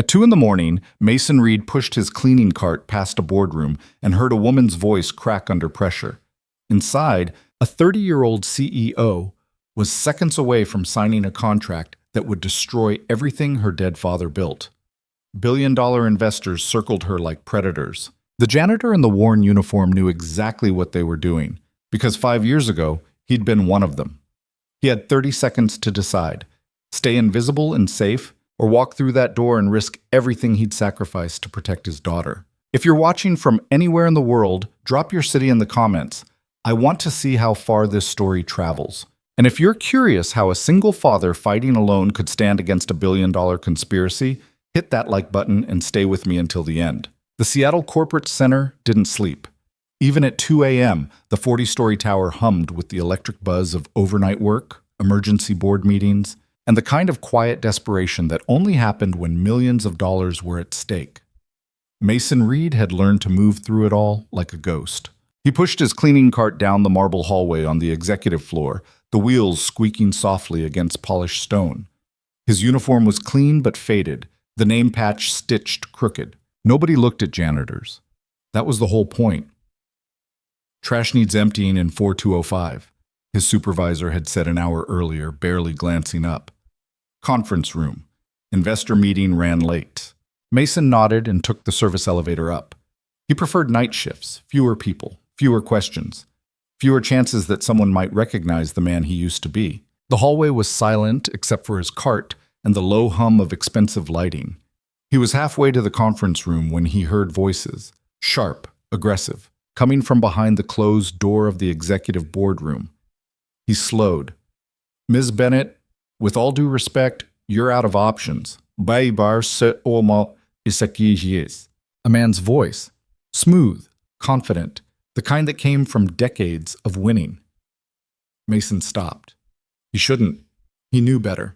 2 in the morning, Mason Reed pushed his cleaning cart past a boardroom and heard a woman's voice crack under pressure. Inside, a 30-year-old CEO was seconds away from signing a contract that would destroy everything her dead father built. Billion-dollar investors circled her like predators. The janitor in the worn uniform knew exactly what they were doing, because 5 years ago, he'd been one of them. He had 30 seconds to decide: stay invisible and safe, or walk through that door and risk everything he'd sacrificed to protect his daughter. If you're watching from anywhere in the world, drop your city in the comments. I want to see how far this story travels. And if you're curious how a single father fighting alone could stand against a billion-dollar conspiracy, hit that like button and stay with me until the end. The Seattle Corporate Center didn't sleep. Even at 2 a.m., the 40-story tower hummed with the electric buzz of overnight work, emergency board meetings, and the kind of quiet desperation that only happened when millions of dollars were at stake. Mason Reed had learned to move through it all like a ghost. He pushed his cleaning cart down the marble hallway on the executive floor, the wheels squeaking softly against polished stone. His uniform was clean but faded, the name patch stitched crooked. Nobody looked at janitors. That was the whole point. Trash needs emptying in 4205, his supervisor had said an hour earlier, barely glancing up. Conference room. Investor meeting ran late. Mason nodded and took the service elevator up. He preferred night shifts, fewer people, fewer questions, fewer chances that someone might recognize the man he used to be. The hallway was silent except for his cart and the low hum of expensive lighting. He was halfway to the conference room when he heard voices, sharp, aggressive, coming from behind the closed door of the executive boardroom. He slowed. "Ms. Bennett, with all due respect, you're out of options." A man's voice, smooth, confident, the kind that came from decades of winning. Mason stopped. He shouldn't. He knew better.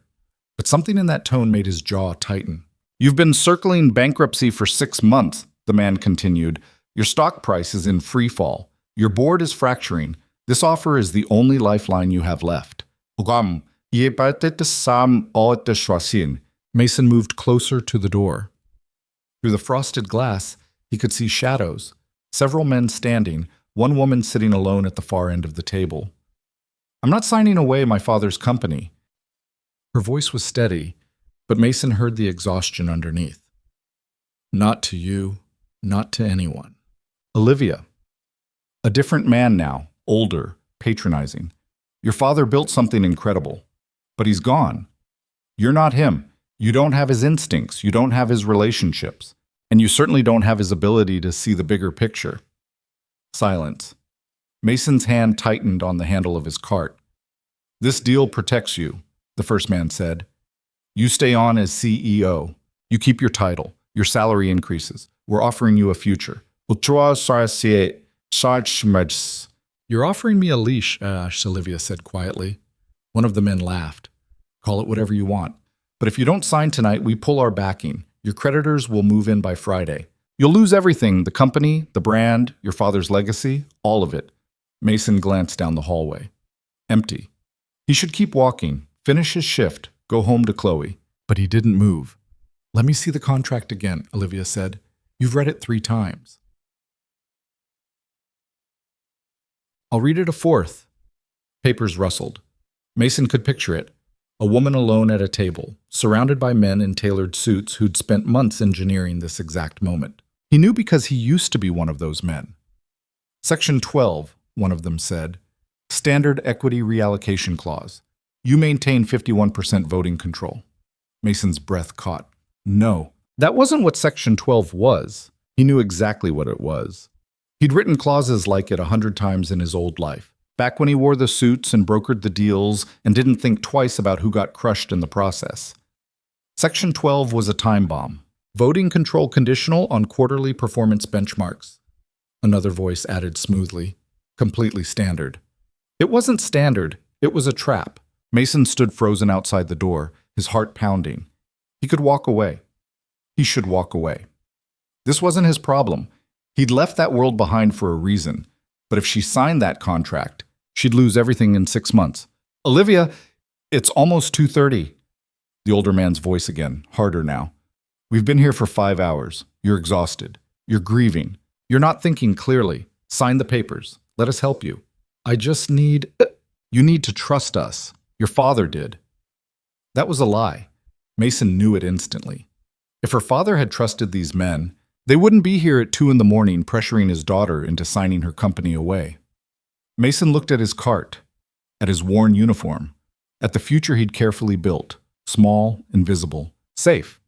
But something in that tone made his jaw tighten. "You've been circling bankruptcy for 6 months," the man continued. "Your stock price is in free fall. Your board is fracturing. This offer is the only lifeline you have left." Mason moved closer to the door. Through the frosted glass, he could see shadows, several men standing, one woman sitting alone at the far end of the table. "I'm not signing away my father's company." Her voice was steady, but Mason heard the exhaustion underneath. "Not to you, not to anyone." Olivia. A different man now, older, patronizing. "Your father built something incredible, but he's gone. You're not him. You don't have his instincts, you don't have his relationships, and you certainly don't have his ability to see the bigger picture." Silence. Mason's hand tightened on the handle of his cart. "This deal protects you," the first man said. "You stay on as CEO. You keep your title. Your salary increases. We're offering you a future." "You're offering me a leash," Olivia said quietly. One of the men laughed. "Call it whatever you want. But if you don't sign tonight, we pull our backing. Your creditors will move in by Friday. You'll lose everything, the company, the brand, your father's legacy, all of it." Mason glanced down the hallway. Empty. He should keep walking, finish his shift, go home to Chloe. But he didn't move. "Let me see the contract again," Olivia said. "You've read it 3 times. "I'll read it a 4th. Papers rustled. Mason could picture it. A woman alone at a table, surrounded by men in tailored suits who'd spent months engineering this exact moment. He knew because he used to be one of those men. "Section 12, one of them said. "Standard Equity Reallocation Clause. You maintain 51% voting control." Mason's breath caught. No, that wasn't what Section 12 was. He knew exactly what it was. He'd written clauses like it 100 times in his old life, back when he wore the suits and brokered the deals and didn't think twice about who got crushed in the process. Section 12 was a time bomb. Voting control conditional on quarterly performance benchmarks. Another voice added smoothly. Completely standard. It wasn't standard. It was a trap. Mason stood frozen outside the door, his heart pounding. He could walk away. He should walk away. This wasn't his problem. He'd left that world behind for a reason. But if she signed that contract, she'd lose everything in 6 months. "Olivia, it's almost 2:30. The older man's voice again, harder now. We've been here for 5 hours. You're exhausted. You're grieving. You're not thinking clearly. Sign the papers. Let us help you. I just need... You need to trust us. Your father did. That was a lie. Mason knew it instantly. If her father had trusted these men, they wouldn't be here at 2 in the morning pressuring his daughter into signing her company away. Mason looked at his cart, at his worn uniform, at the future he'd carefully built, small, invisible, safe.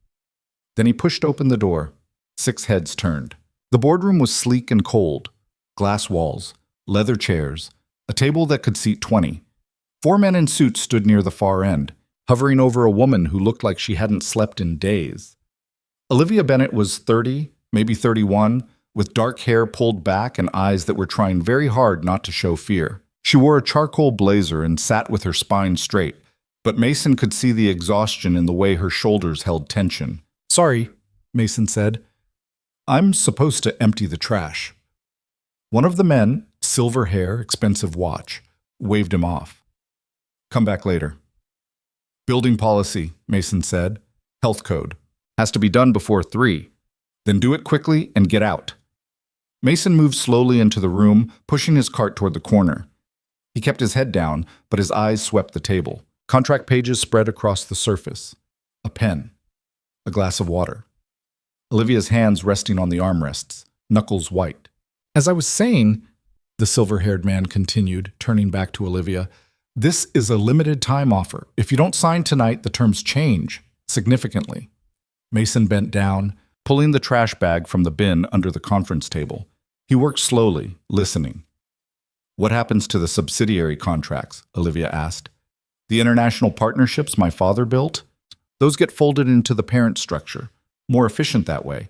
Then he pushed open the door. 6 heads turned. The boardroom was sleek and cold. Glass walls, leather chairs, a table that could seat 20. 4 men in suits stood near the far end, hovering over a woman who looked like she hadn't slept in days. Olivia Bennett was 30, maybe 31, with dark hair pulled back and eyes that were trying very hard not to show fear. She wore a charcoal blazer and sat with her spine straight, but Mason could see the exhaustion in the way her shoulders held tension. "Sorry," Mason said. "I'm supposed to empty the trash." One of the men, silver hair, expensive watch, waved him off. "Come back later." "Building policy," Mason said. "Health code. Has to be done before 3. Then do it quickly and get out." Mason moved slowly into the room, pushing his cart toward the corner. He kept his head down, but his eyes swept the table. Contract pages spread across the surface. A pen. A glass of water. Olivia's hands resting on the armrests, knuckles white. "As I was saying," the silver-haired man continued, turning back to Olivia, "this is a limited-time offer. If you don't sign tonight, the terms change significantly." Mason bent down, pulling the trash bag from the bin under the conference table. He worked slowly, listening. "What happens to the subsidiary contracts?" Olivia asked. "The international partnerships my father built? Those get folded into the parent structure. More efficient that way."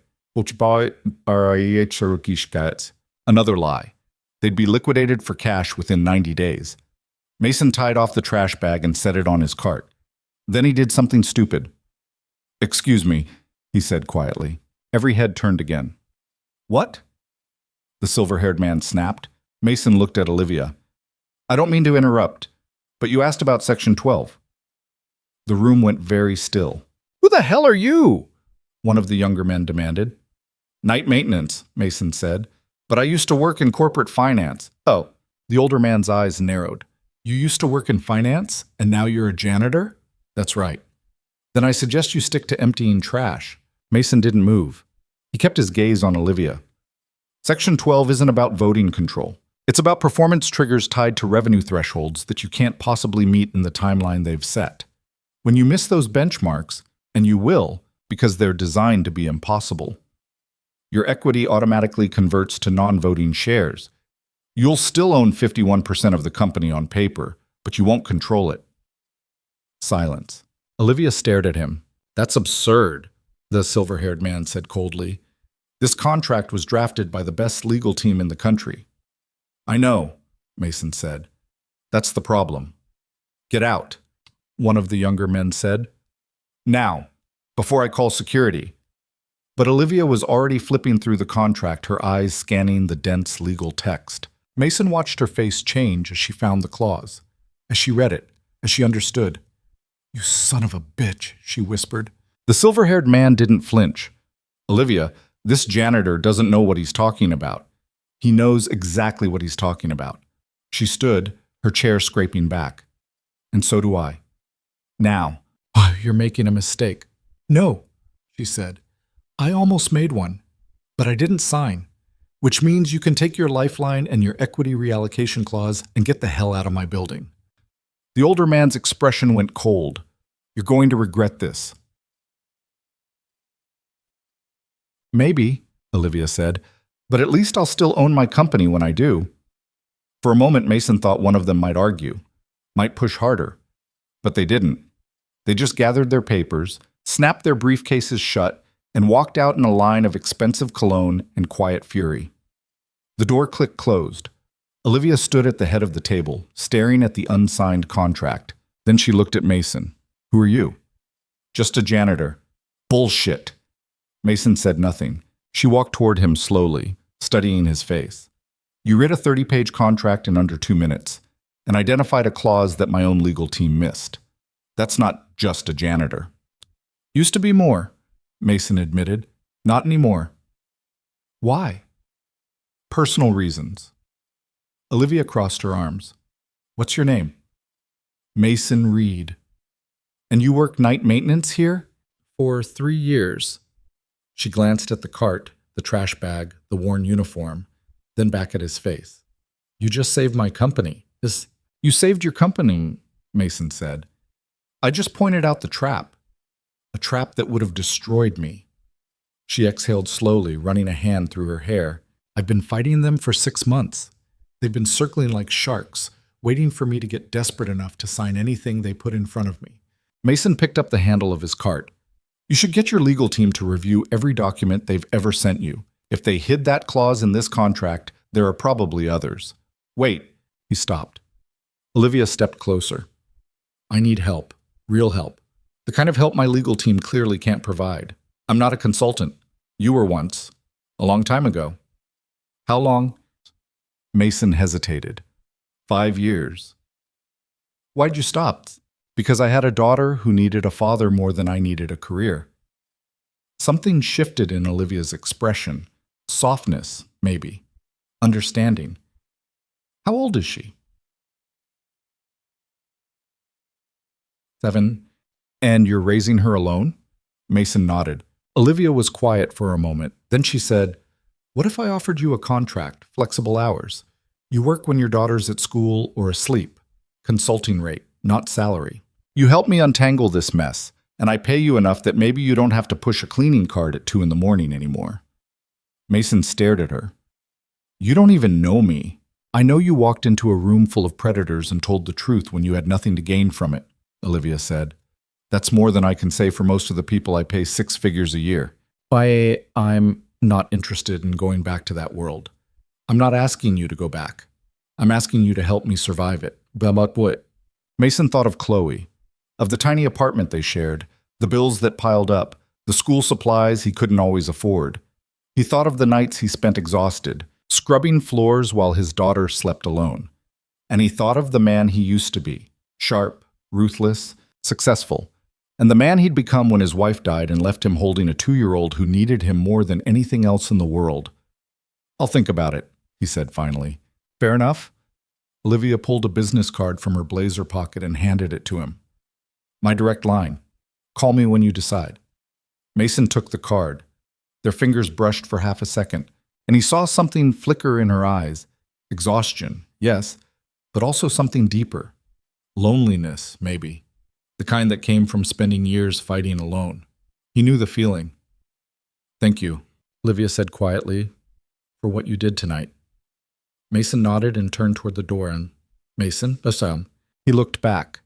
Another lie. They'd be liquidated for cash within 90 days. Mason tied off the trash bag and set it on his cart. Then he did something stupid. "Excuse me," he said quietly. Every head turned again. "What?" the silver-haired man snapped. Mason looked at Olivia. "I don't mean to interrupt, but you asked about Section 12. The room went very still. "Who the hell are you?" one of the younger men demanded. "Night maintenance," Mason said. "But I used to work in corporate finance." "Oh." The older man's eyes narrowed. "You used to work in finance, and now you're a janitor?" "That's right." "Then I suggest you stick to emptying trash." Mason didn't move. He kept his gaze on Olivia. Section 12 isn't about voting control. It's about performance triggers tied to revenue thresholds that you can't possibly meet in the timeline they've set. When you miss those benchmarks, and you will, because they're designed to be impossible, your equity automatically converts to non-voting shares. You'll still own 51% of the company on paper, but you won't control it. Silence. Olivia stared at him. "That's absurd," the silver-haired man said coldly. "This contract was drafted by the best legal team in the country." "I know," Mason said. "That's the problem." "Get out," one of the younger men said. "Now, before I call security." But Olivia was already flipping through the contract, her eyes scanning the dense legal text. Mason watched her face change as she found the clause, as she read it, as she understood. "You son of a bitch," she whispered. The silver-haired man didn't flinch. "Olivia, this janitor doesn't know what he's talking about. He knows exactly what he's talking about." She stood, her chair scraping back. "And so do I." "Now." "Oh, you're making a mistake." "No," she said. "I almost made one, but I didn't sign, which means you can take your lifeline and your equity reallocation clause and get the hell out of my building." The older man's expression went cold. "You're going to regret this." "Maybe," Olivia said, "but at least I'll still own my company when I do." For a moment, Mason thought one of them might argue, might push harder. But they didn't. They just gathered their papers, snapped their briefcases shut, and walked out in a line of expensive cologne and quiet fury. The door clicked closed. Olivia stood at the head of the table, staring at the unsigned contract. Then she looked at Mason. "Who are you?" "Just a janitor." "Bullshit." Mason said nothing. She walked toward him slowly, studying his face. "You read a 30-page contract in under 2 minutes and identified a clause that my own legal team missed. That's not just a janitor." "Used to be more," Mason admitted. Not anymore. Why? Personal reasons. Olivia crossed her arms. What's your name? Mason Reed. And you work night maintenance here? For 3 years. She glanced at the cart, the trash bag, the worn uniform, then back at his face. You just saved my company. You saved your company, Mason said. I just pointed out the trap. A trap that would have destroyed me. She exhaled slowly, running a hand through her hair. I've been fighting them for 6 months. They've been circling like sharks, waiting for me to get desperate enough to sign anything they put in front of me. Mason picked up the handle of his cart. You should get your legal team to review every document they've ever sent you. If they hid that clause in this contract, there are probably others. Wait, he stopped. Olivia stepped closer. I need help, real help. The kind of help my legal team clearly can't provide. I'm not a consultant. You were once. A long time ago. How long? Mason hesitated. 5 years. Why'd you stop? Because I had a daughter who needed a father more than I needed a career. Something shifted in Olivia's expression. Softness, maybe. Understanding. How old is she? 7. And you're raising her alone? Mason nodded. Olivia was quiet for a moment. Then she said, What if I offered you a contract, flexible hours? You work when your daughter's at school or asleep. Consulting rate, not salary. You help me untangle this mess, and I pay you enough that maybe you don't have to push a cleaning cart at 2 a.m. anymore. Mason stared at her. You don't even know me. I know you walked into a room full of predators and told the truth when you had nothing to gain from it, Olivia said. That's more than I can say for most of the people I pay 6 figures a year. I'm not interested in going back to that world. I'm not asking you to go back. I'm asking you to help me survive it. But what? Mason thought of Chloe, of the tiny apartment they shared, the bills that piled up, the school supplies he couldn't always afford. He thought of the nights he spent exhausted, scrubbing floors while his daughter slept alone. And he thought of the man he used to be, sharp, ruthless, successful, and the man he'd become when his wife died and left him holding a 2-year-old who needed him more than anything else in the world. I'll think about it, he said finally. Fair enough? Olivia pulled a business card from her blazer pocket and handed it to him. My direct line. Call me when you decide. Mason took the card. Their fingers brushed for half a second, and he saw something flicker in her eyes. Exhaustion, yes, but also something deeper. Loneliness, maybe. The kind that came from spending years fighting alone. He knew the feeling. Thank you, Olivia said quietly, for what you did tonight. Mason nodded and turned toward the door, and Mason, he looked back.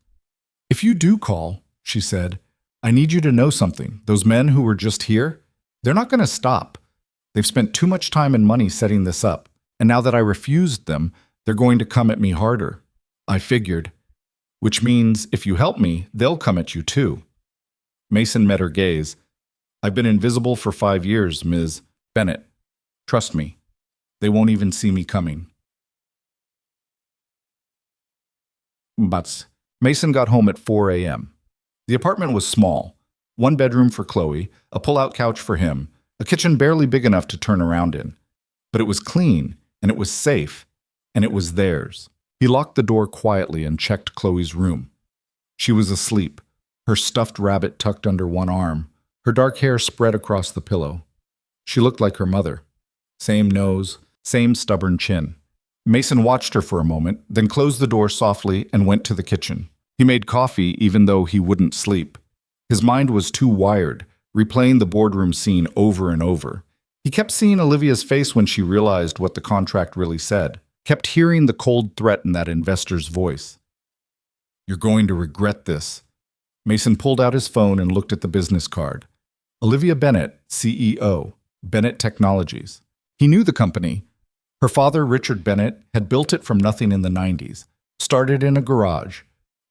If you do call, she said, I need you to know something. Those men who were just here, they're not going to stop. They've spent too much time and money setting this up, and now that I refused them, they're going to come at me harder. I figured. Which means, if you help me, they'll come at you too. Mason met her gaze. I've been invisible for 5 years, Ms. Bennett. Trust me. They won't even see me coming. But Mason got home at 4 a.m. The apartment was small. 1 bedroom for Chloe, a pull-out couch for him, a kitchen barely big enough to turn around in. But it was clean, and it was safe, and it was theirs. He locked the door quietly and checked Chloe's room. She was asleep, her stuffed rabbit tucked under one arm, her dark hair spread across the pillow. She looked like her mother. Same nose, same stubborn chin. Mason watched her for a moment, then closed the door softly and went to the kitchen. He made coffee even though he wouldn't sleep. His mind was too wired, replaying the boardroom scene over and over. He kept seeing Olivia's face when she realized what the contract really said, kept hearing the cold threat in that investor's voice. You're going to regret this. Mason pulled out his phone and looked at the business card. Olivia Bennett, CEO, Bennett Technologies. He knew the company. Her father, Richard Bennett, had built it from nothing in the 90s, started in a garage,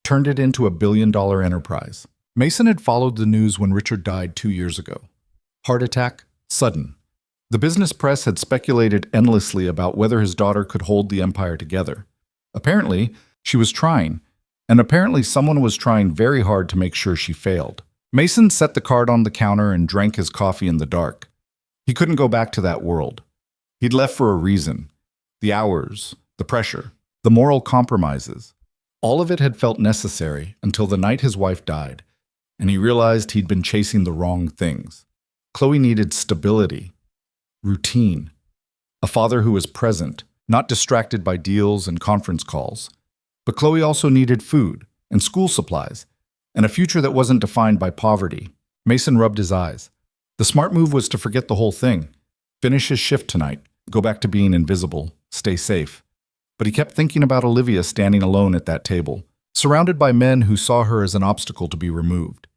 turned it into a billion-dollar enterprise. Mason had followed the news when Richard died 2 years ago. Heart attack, sudden. The business press had speculated endlessly about whether his daughter could hold the empire together. Apparently, she was trying, and apparently someone was trying very hard to make sure she failed. Mason set the card on the counter and drank his coffee in the dark. He couldn't go back to that world. He'd left for a reason. The hours, the pressure, the moral compromises. All of it had felt necessary until the night his wife died, and he realized he'd been chasing the wrong things. Chloe needed stability, routine, a father who was present, not distracted by deals and conference calls. But Chloe also needed food and school supplies, and a future that wasn't defined by poverty. Mason rubbed his eyes. The smart move was to forget the whole thing. Finish his shift tonight, go back to being invisible, stay safe. But he kept thinking about Olivia standing alone at that table, surrounded by men who saw her as an obstacle to be removed.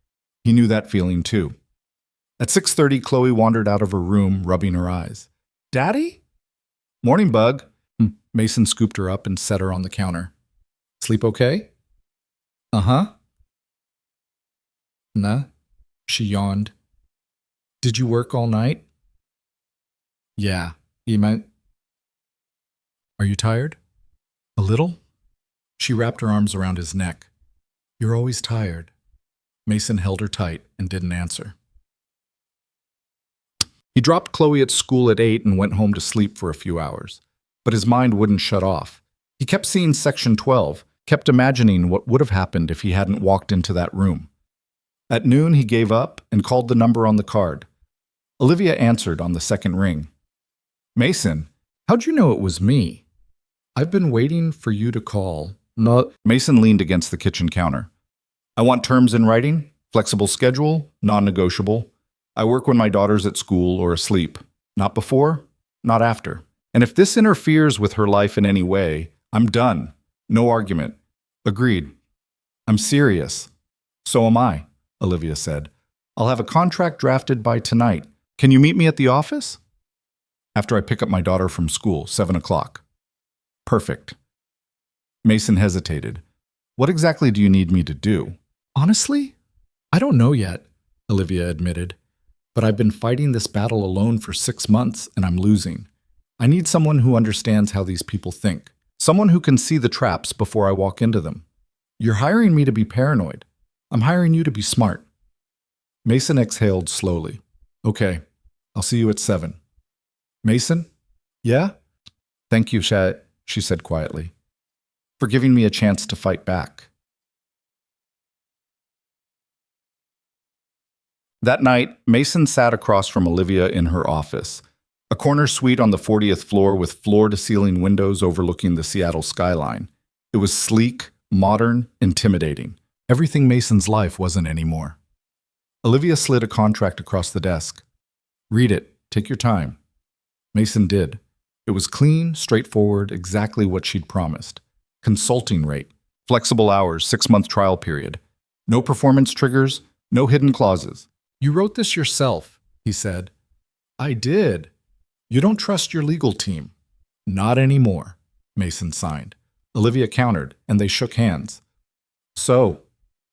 He knew that feeling too. At 6:30, Chloe wandered out of her room, rubbing her eyes. "Daddy?" "Morning, Bug." Mason scooped her up and set her on the counter. "Sleep okay?" "Uh-huh." "Nah," she yawned. "Did you work all night?" "Yeah." "You meant..." "Are you tired?" "A little." She wrapped her arms around his neck. "You're always tired." Mason held her tight and didn't answer. He dropped Chloe at school at 8 and went home to sleep for a few hours. But his mind wouldn't shut off. He kept seeing Section 12, kept imagining what would have happened if he hadn't walked into that room. At noon, he gave up and called the number on the card. Olivia answered on the second ring. "Mason, how'd you know it was me?" "I've been waiting for you to call." "No." Mason leaned against the kitchen counter. "I want terms in writing, flexible schedule, non-negotiable. I work when my daughter's at school or asleep. Not before, not after. And if this interferes with her life in any way, I'm done. No argument." "Agreed." "I'm serious." "So am I," Olivia said. "I'll have a contract drafted by tonight. Can you meet me at the office?" "After I pick up my daughter from school, 7 o'clock. "Perfect." Mason hesitated. "What exactly do you need me to do?" "Honestly, I don't know yet," Olivia admitted. "But I've been fighting this battle alone for 6 months, and I'm losing. I need someone who understands how these people think. Someone who can see the traps before I walk into them. You're hiring me to be paranoid. I'm hiring you to be smart." Mason exhaled slowly. "Okay, I'll see you at 7. "Mason?" "Yeah?" "Thank you, she said quietly, "for giving me a chance to fight back." That night, Mason sat across from Olivia in her office, a corner suite on the 40th floor with floor-to-ceiling windows overlooking the Seattle skyline. It was sleek, modern, intimidating. Everything Mason's life wasn't anymore. Olivia slid a contract across the desk. "Read it. Take your time." Mason did. It was clean, straightforward, exactly what she'd promised. Consulting rate, flexible hours, 6-month trial period. No performance triggers, no hidden clauses. "You wrote this yourself," he said. "I did." "You don't trust your legal team." "Not anymore," Mason signed. Olivia countered, and they shook hands. "So,"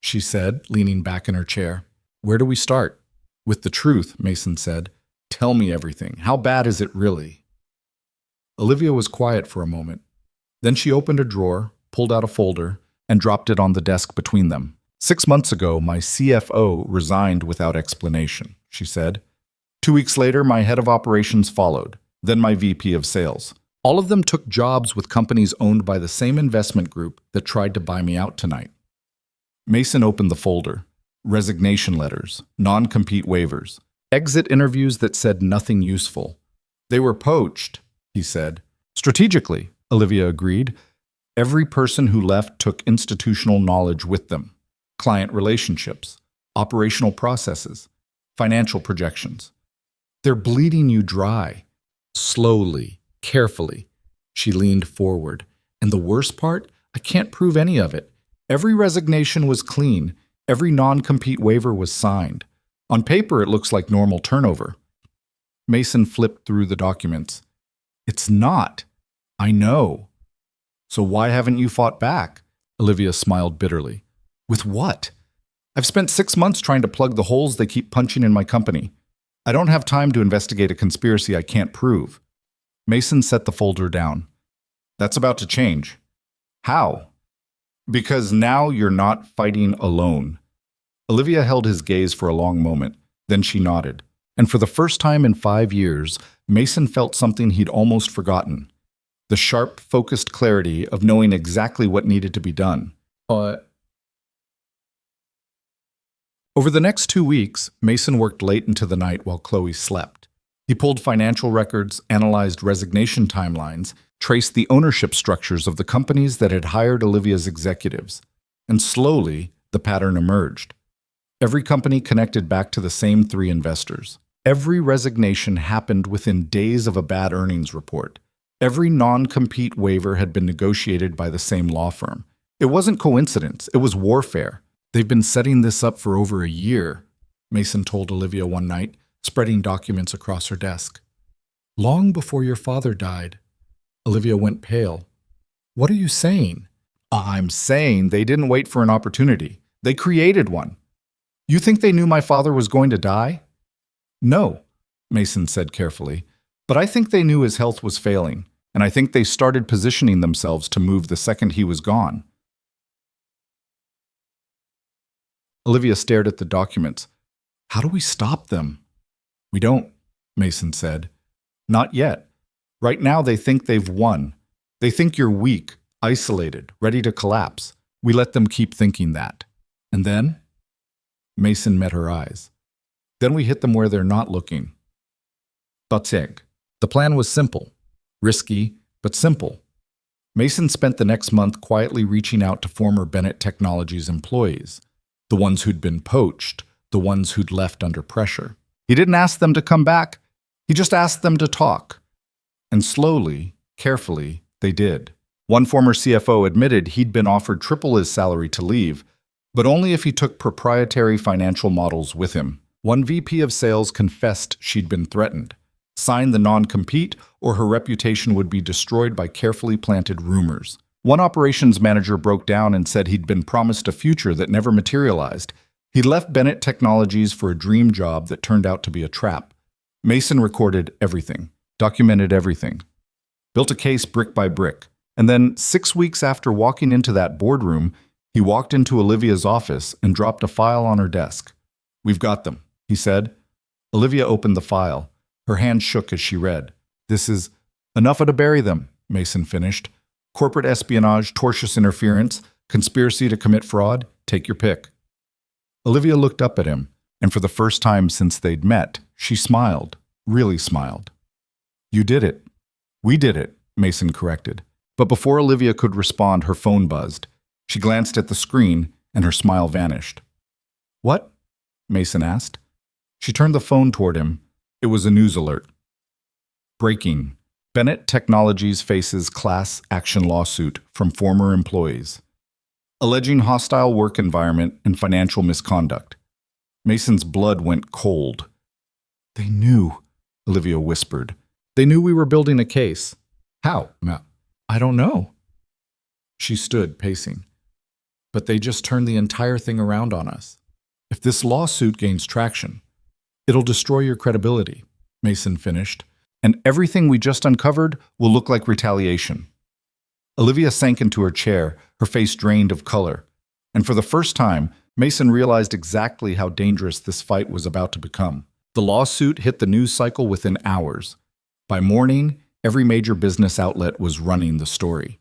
she said, leaning back in her chair, "where do we start?" "With the truth," Mason said. "Tell me everything. How bad is it really?" Olivia was quiet for a moment. Then she opened a drawer, pulled out a folder, and dropped it on the desk between them. "6 months ago, my CFO resigned without explanation," she said. 2 weeks later, my head of operations followed, then my VP of sales. All of them took jobs with companies owned by the same investment group that tried to buy me out tonight. Mason opened the folder. Resignation letters, non-compete waivers, exit interviews that said nothing useful. "They were poached," he said. "Strategically," Olivia agreed. "Every person who left took institutional knowledge with them. Client relationships, operational processes, financial projections. They're bleeding you dry." Slowly, carefully, she leaned forward. "And the worst part? I can't prove any of it. Every resignation was clean. Every non-compete waiver was signed. On paper, it looks like normal turnover." Mason flipped through the documents. "It's not." "I know." "So why haven't you fought back?" Olivia smiled bitterly. "With what?" "I've spent 6 months trying to plug the holes they keep punching in my company. I don't have time to investigate a conspiracy I can't prove." Mason set the folder down. "That's about to change." "How?" "Because now you're not fighting alone. Olivia held his gaze for a long moment. Then she nodded. And for the first time in 5 years, Mason felt something he'd almost forgotten. The sharp, focused clarity of knowing exactly what needed to be done. Over the next 2 weeks, Mason worked late into the night while Chloe slept. He pulled financial records, analyzed resignation timelines, traced the ownership structures of the companies that had hired Olivia's executives. And slowly, the pattern emerged. Every company connected back to the same 3 investors. Every resignation happened within days of a bad earnings report. Every non-compete waiver had been negotiated by the same law firm. It wasn't coincidence, it was warfare. They've been setting this up for over a year, Mason told Olivia one night, spreading documents across her desk. Long before your father died. Olivia went pale. What are you saying? I'm saying they didn't wait for an opportunity. They created one. You think they knew my father was going to die? No, Mason said carefully, but I think they knew his health was failing, and I think they started positioning themselves to move the second he was gone. Olivia stared at the documents. How do we stop them? We don't, Mason said. Not yet. Right now they think they've won. They think you're weak, isolated, ready to collapse. We let them keep thinking that. And then? Mason met her eyes. Then we hit them where they're not looking. Batseg. The plan was simple. Risky, but simple. Mason spent the next month quietly reaching out to former Bennett Technologies employees. The ones who'd been poached, the ones who'd left under pressure. He didn't ask them to come back. He just asked them to talk. And slowly, carefully, they did. One former CFO admitted he'd been offered triple his salary to leave, but only if he took proprietary financial models with him. One VP of sales confessed she'd been threatened. Sign the non-compete, or her reputation would be destroyed by carefully planted rumors. One operations manager broke down and said he'd been promised a future that never materialized. He'd left Bennett Technologies for a dream job that turned out to be a trap. Mason recorded everything, documented everything, built a case brick by brick. And then, 6 weeks after walking into that boardroom, he walked into Olivia's office and dropped a file on her desk. We've got them, he said. Olivia opened the file. Her hand shook as she read. This is enough to bury them, Mason finished. Corporate espionage, tortious interference, conspiracy to commit fraud, take your pick. Olivia looked up at him, and for the first time since they'd met, she smiled, really smiled. You did it. We did it, Mason corrected. But before Olivia could respond, her phone buzzed. She glanced at the screen, and her smile vanished. What? Mason asked. She turned the phone toward him. It was a news alert. Breaking. Bennett Technologies faces class action lawsuit from former employees, alleging hostile work environment and financial misconduct. Mason's blood went cold. They knew, Olivia whispered. They knew we were building a case. How? I don't know. She stood, pacing. But they just turned the entire thing around on us. If this lawsuit gains traction, it'll destroy your credibility, Mason finished, and everything we just uncovered will look like retaliation. Olivia sank into her chair, her face drained of color, and for the first time, Mason realized exactly how dangerous this fight was about to become. The lawsuit hit the news cycle within hours. By morning, every major business outlet was running the story.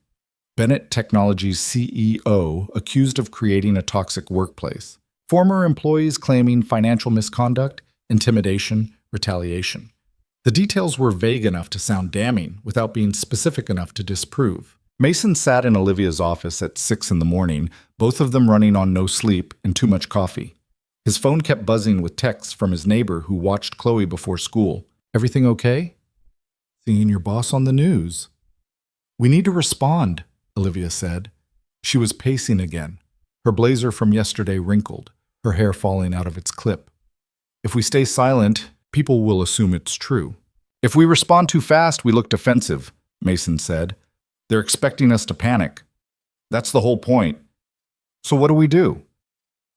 Bennett Technologies' CEO accused of creating a toxic workplace. Former employees claiming financial misconduct, intimidation, retaliation. The details were vague enough to sound damning without being specific enough to disprove. Mason sat in Olivia's office at 6 in the morning, both of them running on no sleep and too much coffee. His phone kept buzzing with texts from his neighbor who watched Chloe before school. Everything okay? Seeing your boss on the news. We need to respond, Olivia said. She was pacing again, her blazer from yesterday wrinkled, her hair falling out of its clip. If we stay silent, people will assume it's true. If we respond too fast, we look defensive, Mason said. They're expecting us to panic. That's the whole point. So what do we do?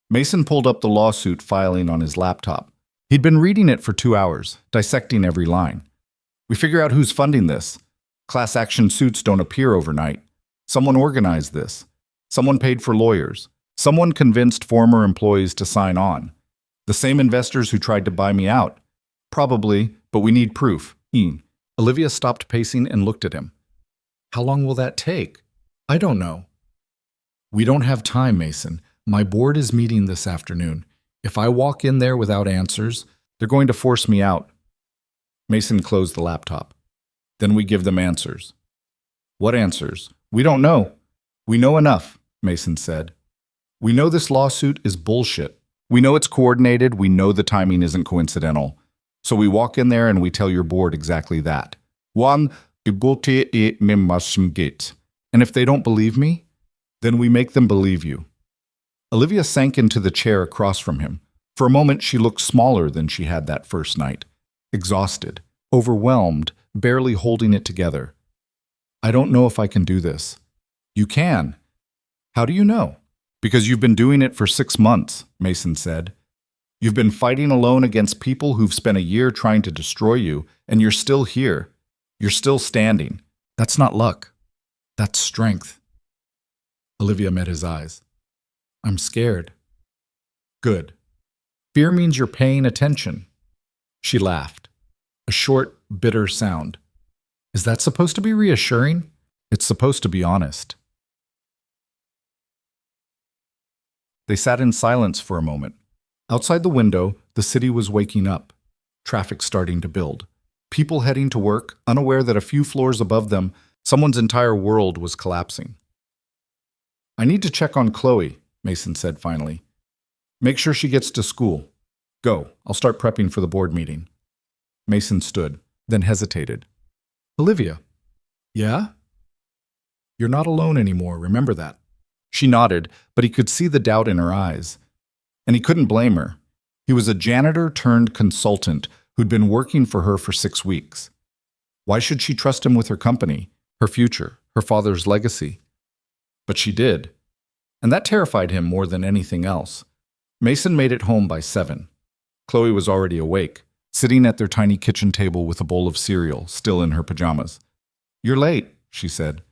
Mason pulled up the lawsuit filing on his laptop. He'd been reading it for 2 hours, dissecting every line. We figure out who's funding this. Class action suits don't appear overnight. Someone organized this. Someone paid for lawyers. Someone convinced former employees to sign on. The same investors who tried to buy me out. Probably, but we need proof. Olivia stopped pacing and looked at him. How long will that take? I don't know. We don't have time, Mason. My board is meeting this afternoon. If I walk in there without answers, they're going to force me out. Mason closed the laptop. Then we give them answers. What answers? We don't know. We know enough, Mason said. We know this lawsuit is bullshit. We know it's coordinated. We know the timing isn't coincidental. So we walk in there and we tell your board exactly that. And if they don't believe me, then we make them believe you. Olivia sank into the chair across from him. For a moment, she looked smaller than she had that first night. Exhausted, overwhelmed, barely holding it together. I don't know if I can do this. You can. How do you know? Because you've been doing it for 6 months, Mason said. You've been fighting alone against people who've spent a year trying to destroy you, and you're still here. You're still standing. That's not luck. That's strength. Olivia met his eyes. I'm scared. Good. Fear means you're paying attention. She laughed. A short, bitter sound. Is that supposed to be reassuring? It's supposed to be honest. They sat in silence for a moment. Outside the window, the city was waking up. Traffic starting to build. People heading to work, unaware that a few floors above them, someone's entire world was collapsing. I need to check on Chloe, Mason said finally. Make sure she gets to school. Go, I'll start prepping for the board meeting. Mason stood, then hesitated. Olivia. Yeah? You're not alone anymore, remember that. She nodded, but he could see the doubt in her eyes. And he couldn't blame her. He was a janitor turned consultant who'd been working for her for 6 weeks. Why should she trust him with her company, her future, her father's legacy? But she did. And that terrified him more than anything else. Mason made it home by 7. Chloe was already awake, sitting at their tiny kitchen table with a bowl of cereal, still in her pajamas. You're late, she said.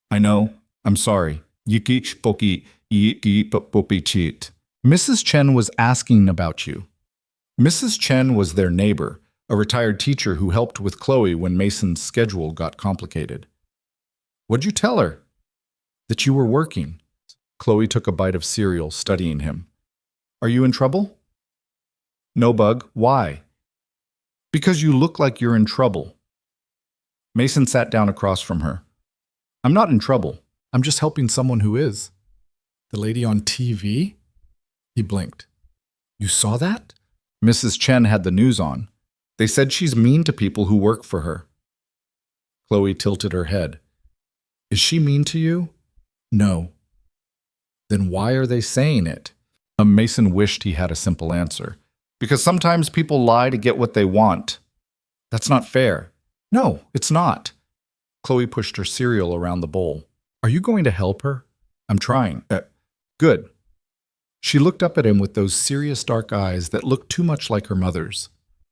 I know. I'm sorry. Mrs. Chen was asking about you. Mrs. Chen was their neighbor, a retired teacher who helped with Chloe when Mason's schedule got complicated. What'd you tell her? That you were working. Chloe took a bite of cereal, studying him. Are you in trouble? No, Bug. Why? Because you look like you're in trouble. Mason sat down across from her. I'm not in trouble. I'm just helping someone who is. The lady on TV? He blinked. You saw that? Mrs. Chen had the news on. They said she's mean to people who work for her. Chloe tilted her head. Is she mean to you? No. Then why are they saying it? Mason wished he had a simple answer. Because sometimes people lie to get what they want. That's not fair. No, it's not. Chloe pushed her cereal around the bowl. Are you going to help her? I'm trying. Good. She looked up at him with those serious dark eyes that looked too much like her mother's.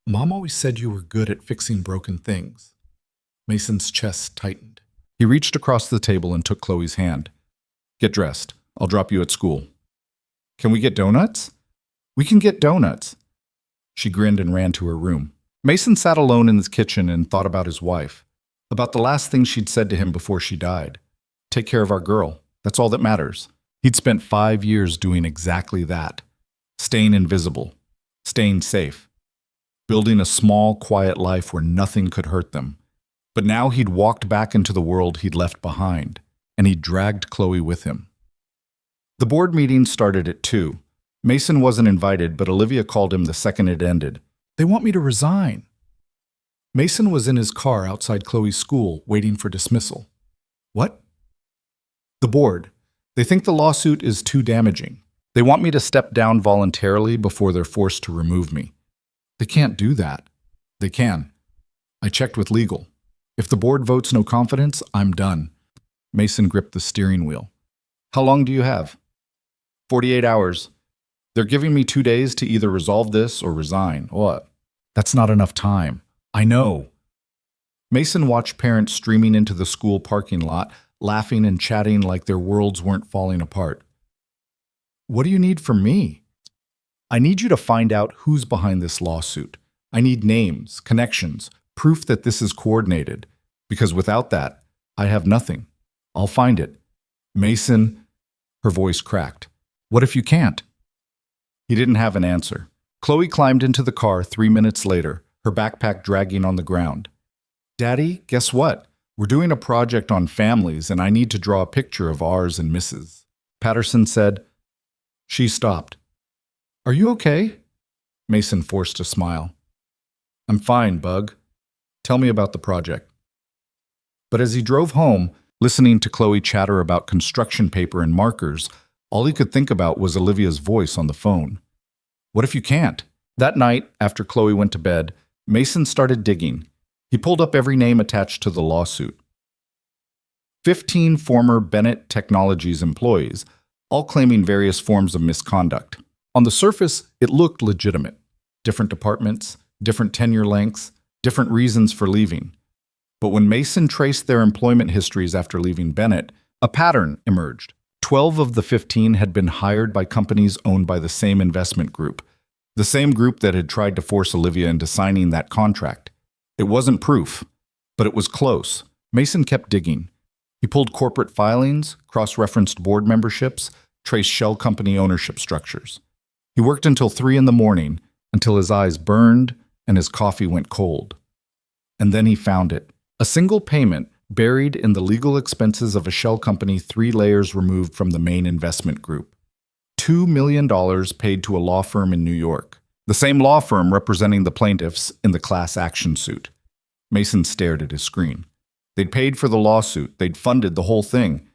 Mom always said you were good at fixing broken things. Mason's chest tightened. He reached across the table and took Chloe's hand. Get dressed. I'll drop you at school. Can we get donuts? We can get donuts. She grinned and ran to her room. Mason sat alone in his kitchen and thought about his wife, about the last thing she'd said to him before she died. Take care of our girl. That's all that matters. He'd spent 5 years doing exactly that. Staying invisible. Staying safe. Building a small, quiet life where nothing could hurt them. But now he'd walked back into the world he'd left behind, and he'd dragged Chloe with him. The board meeting started at 2. Mason wasn't invited, but Olivia called him the second it ended. They want me to resign. Mason was in his car outside Chloe's school, waiting for dismissal. What? The board. They think the lawsuit is too damaging. They want me to step down voluntarily before they're forced to remove me. They can't do that. They can. I checked with legal. If the board votes no confidence, I'm done. Mason gripped the steering wheel. How long do you have? 48 hours. They're giving me 2 days to either resolve this or resign. What? That's not enough time. I know. Mason watched parents streaming into the school parking lot, laughing and chatting like their worlds weren't falling apart. What do you need from me? I need you to find out who's behind this lawsuit. I need names, connections, proof that this is coordinated. Because without that, I have nothing. I'll find it. Mason, her voice cracked. What if you can't? He didn't have an answer. Chloe climbed into the car 3 minutes later, her backpack dragging on the ground. Daddy, guess what? We're doing a project on families and I need to draw a picture of ours and Mrs. Patterson said. She stopped. Are you okay? Mason forced a smile. I'm fine, Bug. Tell me about the project. But as he drove home, listening to Chloe chatter about construction paper and markers, all he could think about was Olivia's voice on the phone. What if you can't? That night, after Chloe went to bed, Mason started digging. He pulled up every name attached to the lawsuit. 15 former Bennett Technologies employees, all claiming various forms of misconduct. On the surface, it looked legitimate. Different departments, different tenure lengths, different reasons for leaving. But when Mason traced their employment histories after leaving Bennett, a pattern emerged. 12 of the 15 had been hired by companies owned by the same investment group, the same group that had tried to force Olivia into signing that contract. It wasn't proof, but it was close. Mason kept digging. He pulled corporate filings, cross-referenced board memberships, traced shell company ownership structures. He worked until 3 in the morning, until his eyes burned and his coffee went cold. And then he found it. A single payment buried in the legal expenses of a shell company 3 layers removed from the main investment group. $2 million paid to a law firm in New York, the same law firm representing the plaintiffs in the class action suit. Mason stared at his screen. They'd paid for the lawsuit. They'd funded the whole thing.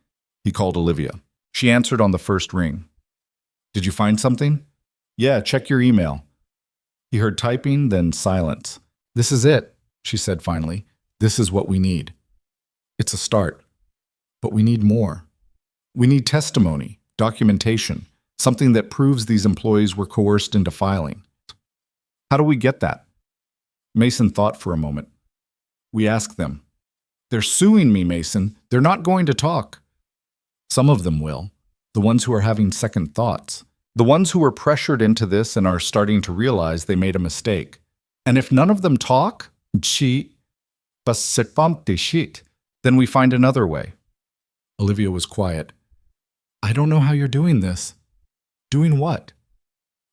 He called Olivia. She answered on the first ring. Did you find something? Yeah, check your email. He heard typing, then silence. This is it, she said finally. This is what we need. It's a start. But we need more. We need testimony, documentation, something that proves these employees were coerced into filing. How do we get that? Mason thought for a moment. We ask them. They're suing me, Mason. They're not going to talk. Some of them will. The ones who are having second thoughts. The ones who were pressured into this and are starting to realize they made a mistake. And if none of them talk, then we find another way. Olivia was quiet. I don't know how you're doing this. Doing what?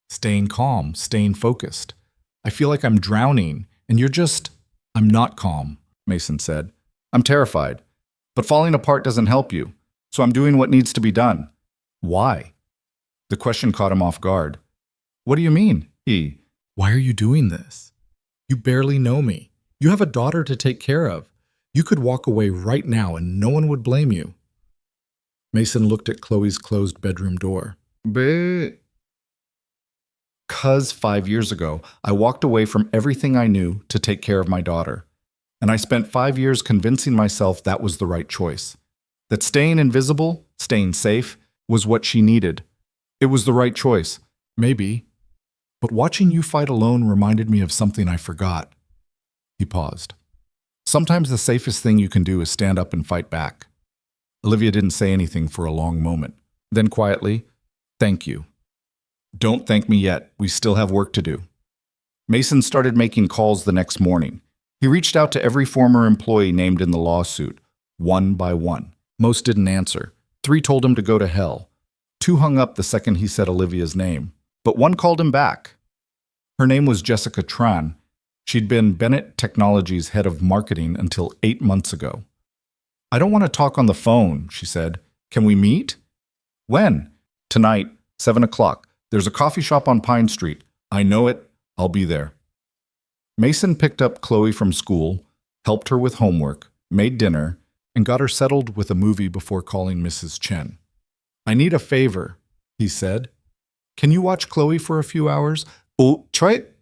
Staying calm, staying focused. I feel like I'm drowning, and you're just... I'm not calm, Mason said. I'm terrified. But falling apart doesn't help you, so I'm doing what needs to be done. Why? The question caught him off guard. What do you mean? Why are you doing this? You barely know me. You have a daughter to take care of. You could walk away right now and no one would blame you. Mason looked at Chloe's closed bedroom door. Because 5 years ago, I walked away from everything I knew to take care of my daughter. And I spent 5 years convincing myself that was the right choice. That staying invisible, staying safe, was what she needed. It was the right choice. Maybe. But watching you fight alone reminded me of something I forgot. He paused. Sometimes the safest thing you can do is stand up and fight back. Olivia didn't say anything for a long moment. Then quietly, thank you. Don't thank me yet. We still have work to do. Mason started making calls the next morning. He reached out to every former employee named in the lawsuit, one by one. Most didn't answer. 3 told him to go to hell. 2 hung up the second he said Olivia's name. But 1 called him back. Her name was Jessica Tran. She'd been Bennett Technologies' head of marketing until 8 months ago. I don't want to talk on the phone, she said. Can we meet? When? Tonight, 7 o'clock. There's a coffee shop on Pine Street. I know it. I'll be there. Mason picked up Chloe from school, helped her with homework, made dinner, and got her settled with a movie before calling Mrs. Chen. I need a favor, he said. Can you watch Chloe for a few hours? Oh, try it.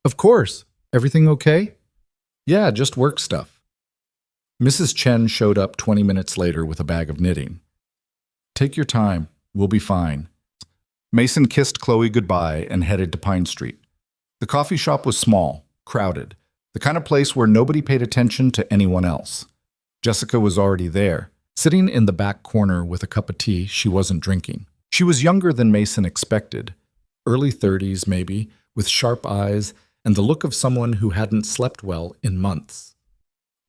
Of course. Everything okay? Yeah, just work stuff. Mrs. Chen showed up 20 minutes later with a bag of knitting. Take your time. We'll be fine. Mason kissed Chloe goodbye and headed to Pine Street. The coffee shop was small, crowded, the kind of place where nobody paid attention to anyone else. Jessica was already there, sitting in the back corner with a cup of tea she wasn't drinking. She was younger than Mason expected, early 30s maybe, with sharp eyes and the look of someone who hadn't slept well in months.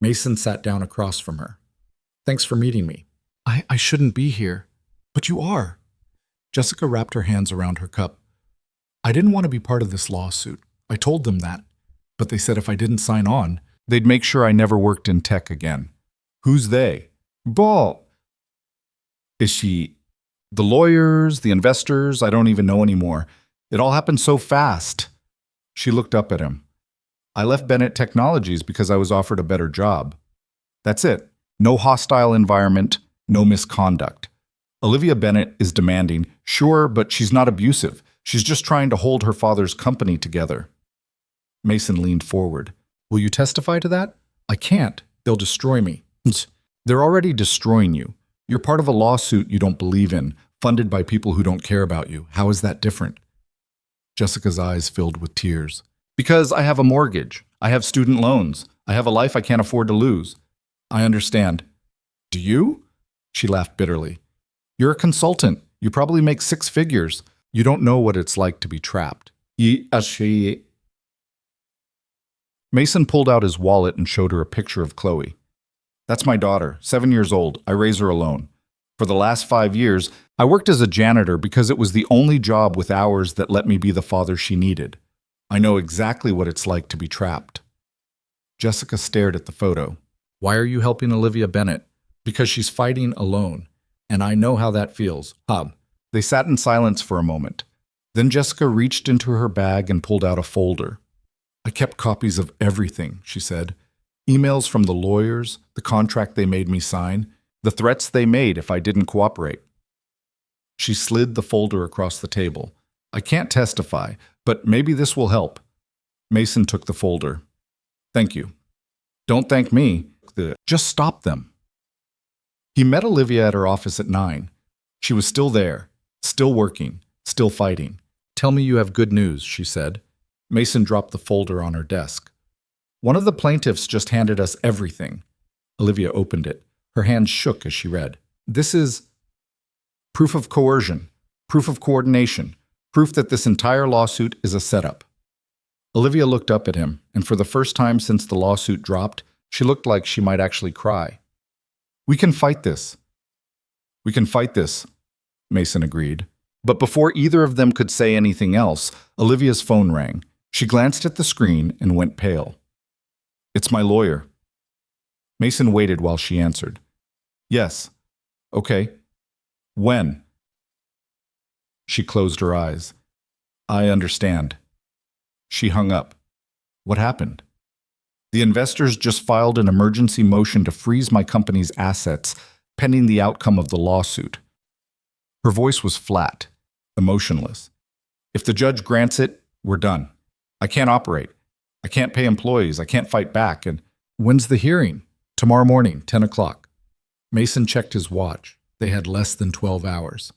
Mason sat down across from her. "Thanks for meeting me." I shouldn't be here. But you are. Jessica wrapped her hands around her cup. "I didn't want to be part of this lawsuit. I told them that. But they said if I didn't sign on, they'd make sure I never worked in tech again." "Who's they?" "Ball." "Is she..." "The lawyers, the investors, I don't even know anymore. It all happened so fast." She looked up at him. "I left Bennett Technologies because I was offered a better job. That's it. No hostile environment, no misconduct. Olivia Bennett is demanding, sure, but she's not abusive. She's just trying to hold her father's company together." Mason leaned forward. "Will you testify to that?" "I can't. They'll destroy me." "They're already destroying you. You're part of a lawsuit you don't believe in, funded by people who don't care about you. How is that different?" Jessica's eyes filled with tears. "Because I have a mortgage. I have student loans. I have a life I can't afford to lose." "I understand." "Do you?" She laughed bitterly. "You're a consultant. You probably make 6 figures. You don't know what it's like to be trapped." Mason pulled out his wallet and showed her a picture of Chloe. "That's my daughter, 7 years old. I raise her alone. For the last 5 years, I worked as a janitor because it was the only job with hours that let me be the father she needed. I know exactly what it's like to be trapped." Jessica stared at the photo. "Why are you helping Olivia Bennett?" "Because she's fighting alone. And I know how that feels." They sat in silence for a moment. Then Jessica reached into her bag and pulled out a folder. "I kept copies of everything," she said. "Emails from the lawyers, the contract they made me sign, the threats they made if I didn't cooperate." She slid the folder across the table. "I can't testify, but maybe this will help." Mason took the folder. "Thank you." "Don't thank me. Just stop them." He met Olivia at her office at 9. She was still there, still working, still fighting. "Tell me you have good news," she said. Mason dropped the folder on her desk. "One of the plaintiffs just handed us everything." Olivia opened it. Her hands shook as she read. "This is proof of coercion, proof of coordination, proof that this entire lawsuit is a setup." Olivia looked up at him, and for the first time since the lawsuit dropped, she looked like she might actually cry. "We can fight this." "We can fight this," Mason agreed. But before either of them could say anything else, Olivia's phone rang. She glanced at the screen and went pale. "It's my lawyer." Mason waited while she answered. "Yes. Okay. When?" She closed her eyes. "I understand." She hung up. "What happened?" "The investors just filed an emergency motion to freeze my company's assets, pending the outcome of the lawsuit." Her voice was flat, emotionless. "If the judge grants it, we're done. I can't operate. I can't pay employees. I can't fight back. And when's the hearing?" "Tomorrow morning, 10 o'clock. Mason checked his watch. They had less than 12 hours.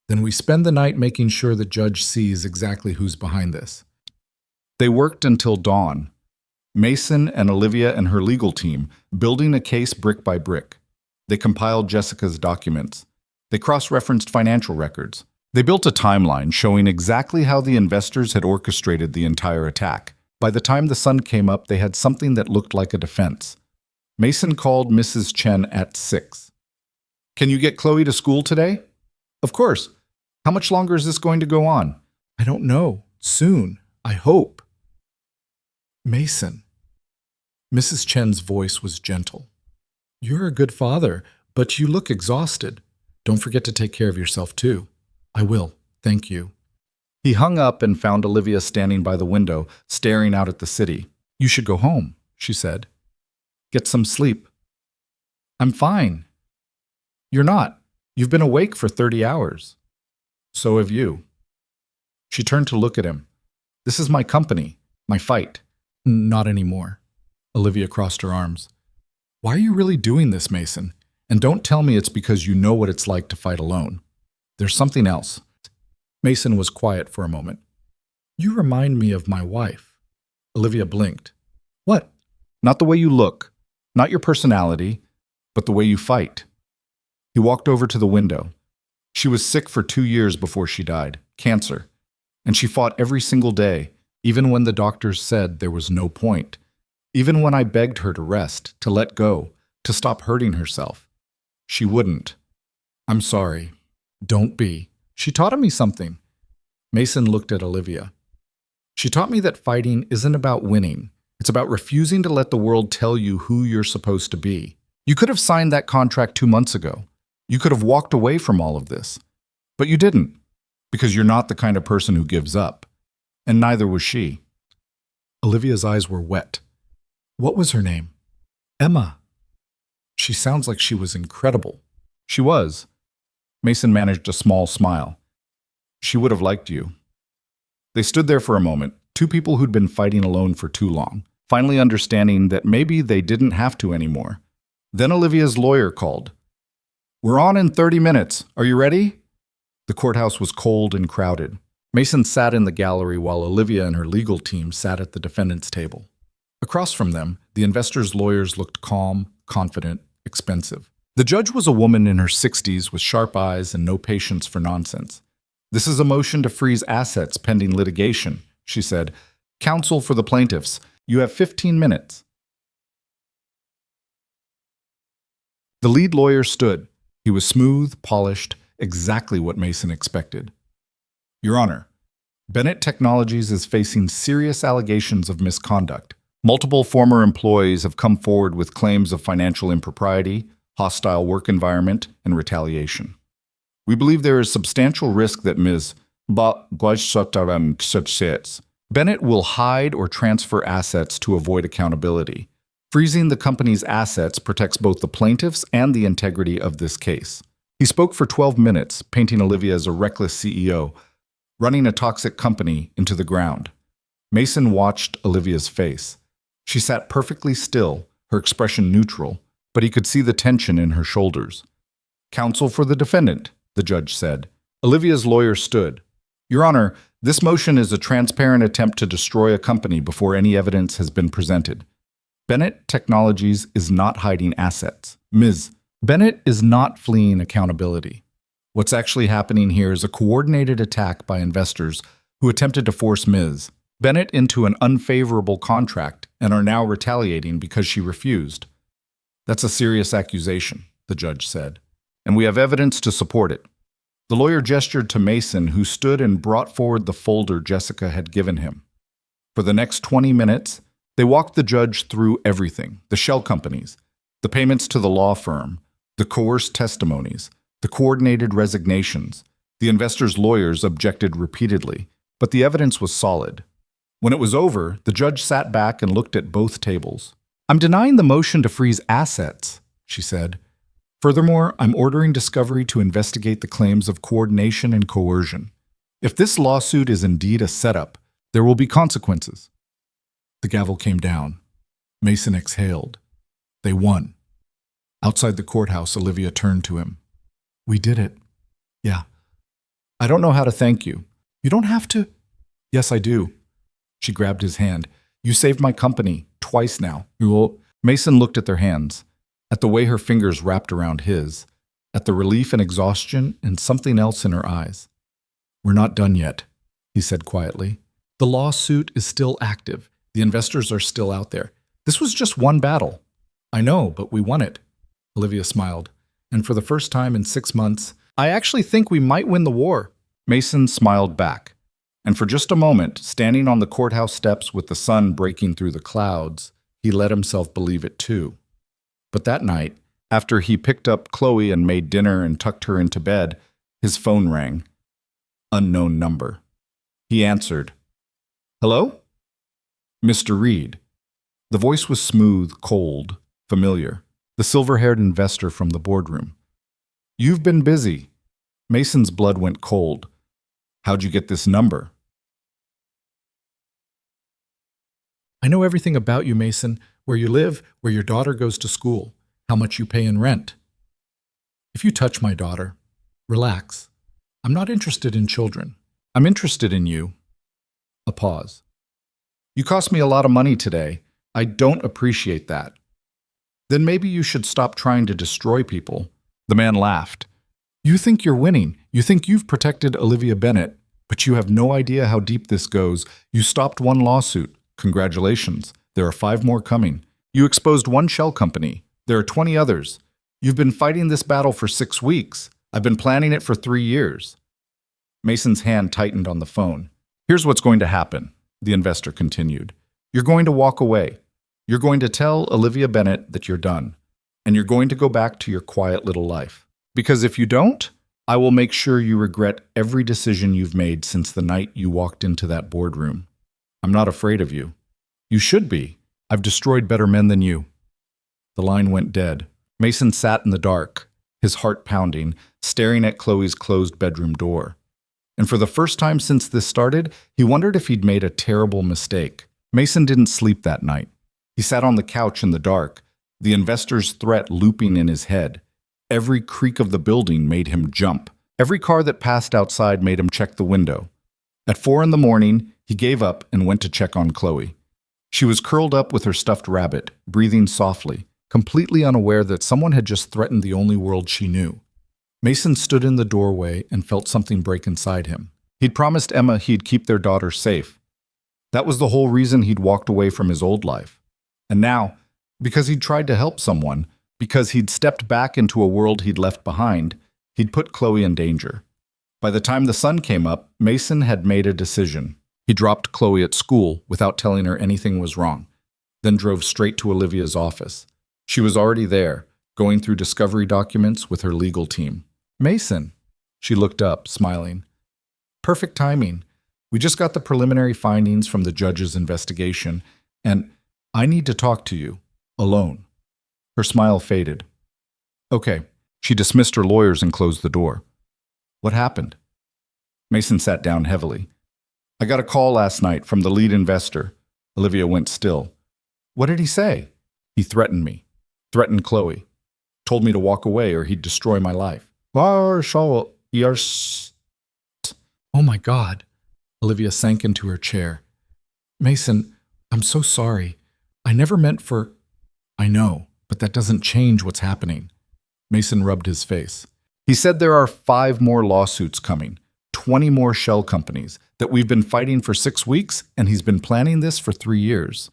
"Then we spend the night making sure the judge sees exactly who's behind this." They worked until dawn. Mason and Olivia and her legal team, building a case brick by brick. They compiled Jessica's documents. They cross-referenced financial records. They built a timeline showing exactly how the investors had orchestrated the entire attack. By the time the sun came up, they had something that looked like a defense. Mason called Mrs. Chen at 6. "Can you get Chloe to school today?" "Of course. How much longer is this going to go on?" "I don't know. Soon. I hope." "Mason." Mrs. Chen's voice was gentle. "You're a good father, but you look exhausted. Don't forget to take care of yourself, too." "I will. Thank you." He hung up and found Olivia standing by the window, staring out at the city. "You should go home," she said. "Get some sleep." "I'm fine." "You're not. You've been awake for 30 hours. So have you." She turned to look at him. "This is my company, my fight." "Not anymore." Olivia crossed her arms. "Why are you really doing this, Mason? And don't tell me it's because you know what it's like to fight alone. There's something else." Mason was quiet for a moment. "You remind me of my wife." Olivia blinked. "What?" "Not the way you look, not your personality, but the way you fight." He walked over to the window. She was sick for 2 years before she died, cancer. And she fought every single day, even when the doctors said there was no point. Even when I begged her to rest, to let go, to stop hurting herself. She wouldn't. I'm sorry. Don't be. She taught me something. Mason looked at Olivia. She taught me that fighting isn't about winning. It's about refusing to let the world tell you who you're supposed to be. You could have signed that contract 2 months ago. You could have walked away from all of this. But you didn't, because you're not the kind of person who gives up. And neither was she. Olivia's eyes were wet. What was her name? Emma. She sounds like she was incredible. She was. Mason managed a small smile. She would have liked you. They stood there for a moment, two people who'd been fighting alone for too long, finally understanding that maybe they didn't have to anymore. Then Olivia's lawyer called. We're on in 30 minutes. Are you ready? The courthouse was cold and crowded. Mason sat in the gallery while Olivia and her legal team sat at the defendant's table. Across from them, the investors' lawyers looked calm, confident, expensive. The judge was a woman in her 60s with sharp eyes and no patience for nonsense. This is a motion to freeze assets pending litigation, she said. Counsel for the plaintiffs, you have 15 minutes. The lead lawyer stood. He was smooth, polished, exactly what Mason expected. Your Honor, Bennett Technologies is facing serious allegations of misconduct. Multiple former employees have come forward with claims of financial impropriety, hostile work environment, and retaliation. We believe there is substantial risk that Ms. Bennett will hide or transfer assets to avoid accountability. Freezing the company's assets protects both the plaintiffs and the integrity of this case. He spoke for 12 minutes, painting Olivia as a reckless CEO, running a toxic company into the ground. Mason watched Olivia's face. She sat perfectly still, her expression neutral, but he could see the tension in her shoulders. Counsel for the defendant, the judge said. Olivia's lawyer stood. Your Honor, this motion is a transparent attempt to destroy a company before any evidence has been presented. Bennett Technologies is not hiding assets. Ms. Bennett is not fleeing accountability. What's actually happening here is a coordinated attack by investors who attempted to force Ms. Bennett into an unfavorable contract and are now retaliating because she refused. That's a serious accusation, the judge said, and we have evidence to support it. The lawyer gestured to Mason, who stood and brought forward the folder Jessica had given him. For the next 20 minutes, they walked the judge through everything: the shell companies, the payments to the law firm, the coerced testimonies, the coordinated resignations. The investors' lawyers objected repeatedly, but the evidence was solid. When it was over, the judge sat back and looked at both tables. I'm denying the motion to freeze assets, she said. Furthermore, I'm ordering discovery to investigate the claims of coordination and coercion. If this lawsuit is indeed a setup, there will be consequences. The gavel came down. Mason exhaled. They won. Outside the courthouse, Olivia turned to him. We did it. Yeah. I don't know how to thank you. You don't have to. Yes, I do. She grabbed his hand. You saved my company twice now. Mason looked at their hands, at the way her fingers wrapped around his, at the relief and exhaustion and something else in her eyes. We're not done yet, he said quietly. The lawsuit is still active. The investors are still out there. This was just one battle. I know, but we won it. Olivia smiled. And for the first time in 6 months, I actually think we might win the war. Mason smiled back. And for just a moment, standing on the courthouse steps with the sun breaking through the clouds, he let himself believe it too. But that night, after he picked up Chloe and made dinner and tucked her into bed, his phone rang. Unknown number. He answered. Hello? Mr. Reed. The voice was smooth, cold, familiar. The silver-haired investor from the boardroom. You've been busy. Mason's blood went cold. How'd you get this number? I know everything about you, Mason. Where you live, where your daughter goes to school, how much you pay in rent. If you touch my daughter, relax. I'm not interested in children. I'm interested in you. A pause. You cost me a lot of money today. I don't appreciate that. Then maybe you should stop trying to destroy people. The man laughed. You think you're winning. You think you've protected Olivia Bennett, but you have no idea how deep this goes. You stopped one lawsuit. Congratulations. There are 5 more coming. You exposed one shell company. There are 20 others. You've been fighting this battle for 6 weeks. I've been planning it for 3 years. Mason's hand tightened on the phone. Here's what's going to happen, the investor continued. You're going to walk away. You're going to tell Olivia Bennett that you're done. And you're going to go back to your quiet little life. Because if you don't, I will make sure you regret every decision you've made since the night you walked into that boardroom. I'm not afraid of you. You should be. I've destroyed better men than you. The line went dead. Mason sat in the dark, his heart pounding, staring at Chloe's closed bedroom door. And for the first time since this started, he wondered if he'd made a terrible mistake. Mason didn't sleep that night. He sat on the couch in the dark, the investor's threat looping in his head. Every creak of the building made him jump. Every car that passed outside made him check the window. At 4 in the morning, he gave up and went to check on Chloe. She was curled up with her stuffed rabbit, breathing softly, completely unaware that someone had just threatened the only world she knew. Mason stood in the doorway and felt something break inside him. He'd promised Emma he'd keep their daughter safe. That was the whole reason he'd walked away from his old life. And now, because he'd tried to help someone, because he'd stepped back into a world he'd left behind, he'd put Chloe in danger. By the time the sun came up, Mason had made a decision. He dropped Chloe at school without telling her anything was wrong, then drove straight to Olivia's office. She was already there, going through discovery documents with her legal team. Mason. She looked up, smiling. Perfect timing. We just got the preliminary findings from the judge's investigation, and I need to talk to you, alone. Her smile faded. Okay. She dismissed her lawyers and closed the door. What happened? Mason sat down heavily. I got a call last night from the lead investor. Olivia went still. What did he say? He threatened me. Threatened Chloe. Told me to walk away or he'd destroy my life. Oh my God. Olivia sank into her chair. Mason, I'm so sorry. I never meant for... I know, but that doesn't change what's happening. Mason rubbed his face. He said there are 5 more lawsuits coming, 20 more shell companies, that we've been fighting for 6 weeks, and he's been planning this for 3 years.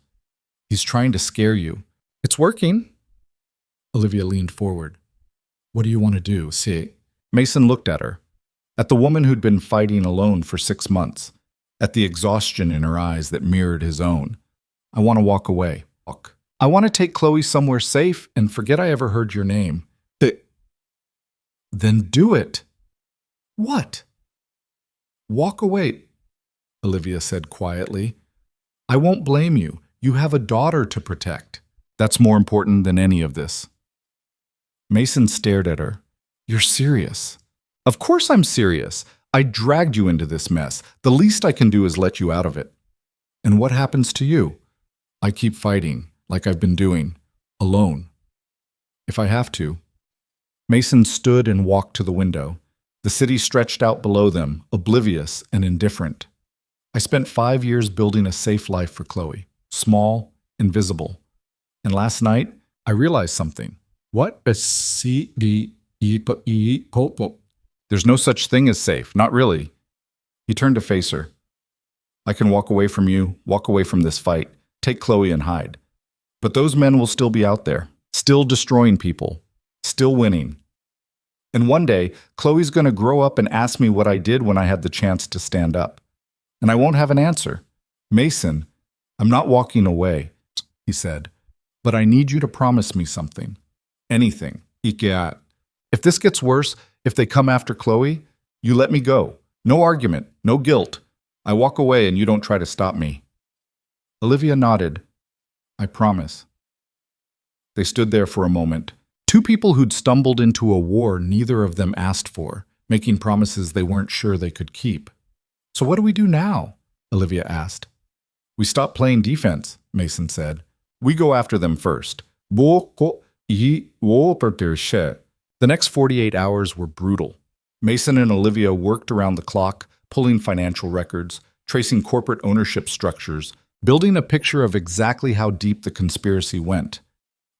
He's trying to scare you. It's working. Olivia leaned forward. What do you want to do, see? Mason looked at her, at the woman who'd been fighting alone for 6 months, at the exhaustion in her eyes that mirrored his own. I want to walk away. I want to take Chloe somewhere safe and forget I ever heard your name. Then do it. What? Walk away, Olivia said quietly. I won't blame you. You have a daughter to protect. That's more important than any of this. Mason stared at her. You're serious. Of course I'm serious. I dragged you into this mess. The least I can do is let you out of it. And what happens to you? I keep fighting, like I've been doing, alone. If I have to. Mason stood and walked to the window. The city stretched out below them, oblivious and indifferent. I spent 5 years building a safe life for Chloe, small, invisible. And last night, I realized something. What? There's no such thing as safe, not really. He turned to face her. I can walk away from you, walk away from this fight, take Chloe and hide. But those men will still be out there, still destroying people, still winning. And one day, Chloe's going to grow up and ask me what I did when I had the chance to stand up. And I won't have an answer. Mason, I'm not walking away, he said, but I need you to promise me something. Anything. If this gets worse, if they come after Chloe, you let me go. No argument, no guilt. I walk away and you don't try to stop me. Olivia nodded. I promise. They stood there for a moment. 2 people who'd stumbled into a war neither of them asked for, making promises they weren't sure they could keep. So what do we do now? Olivia asked. We stop playing defense, Mason said. We go after them first. The next 48 hours were brutal. Mason and Olivia worked around the clock, pulling financial records, tracing corporate ownership structures, building a picture of exactly how deep the conspiracy went.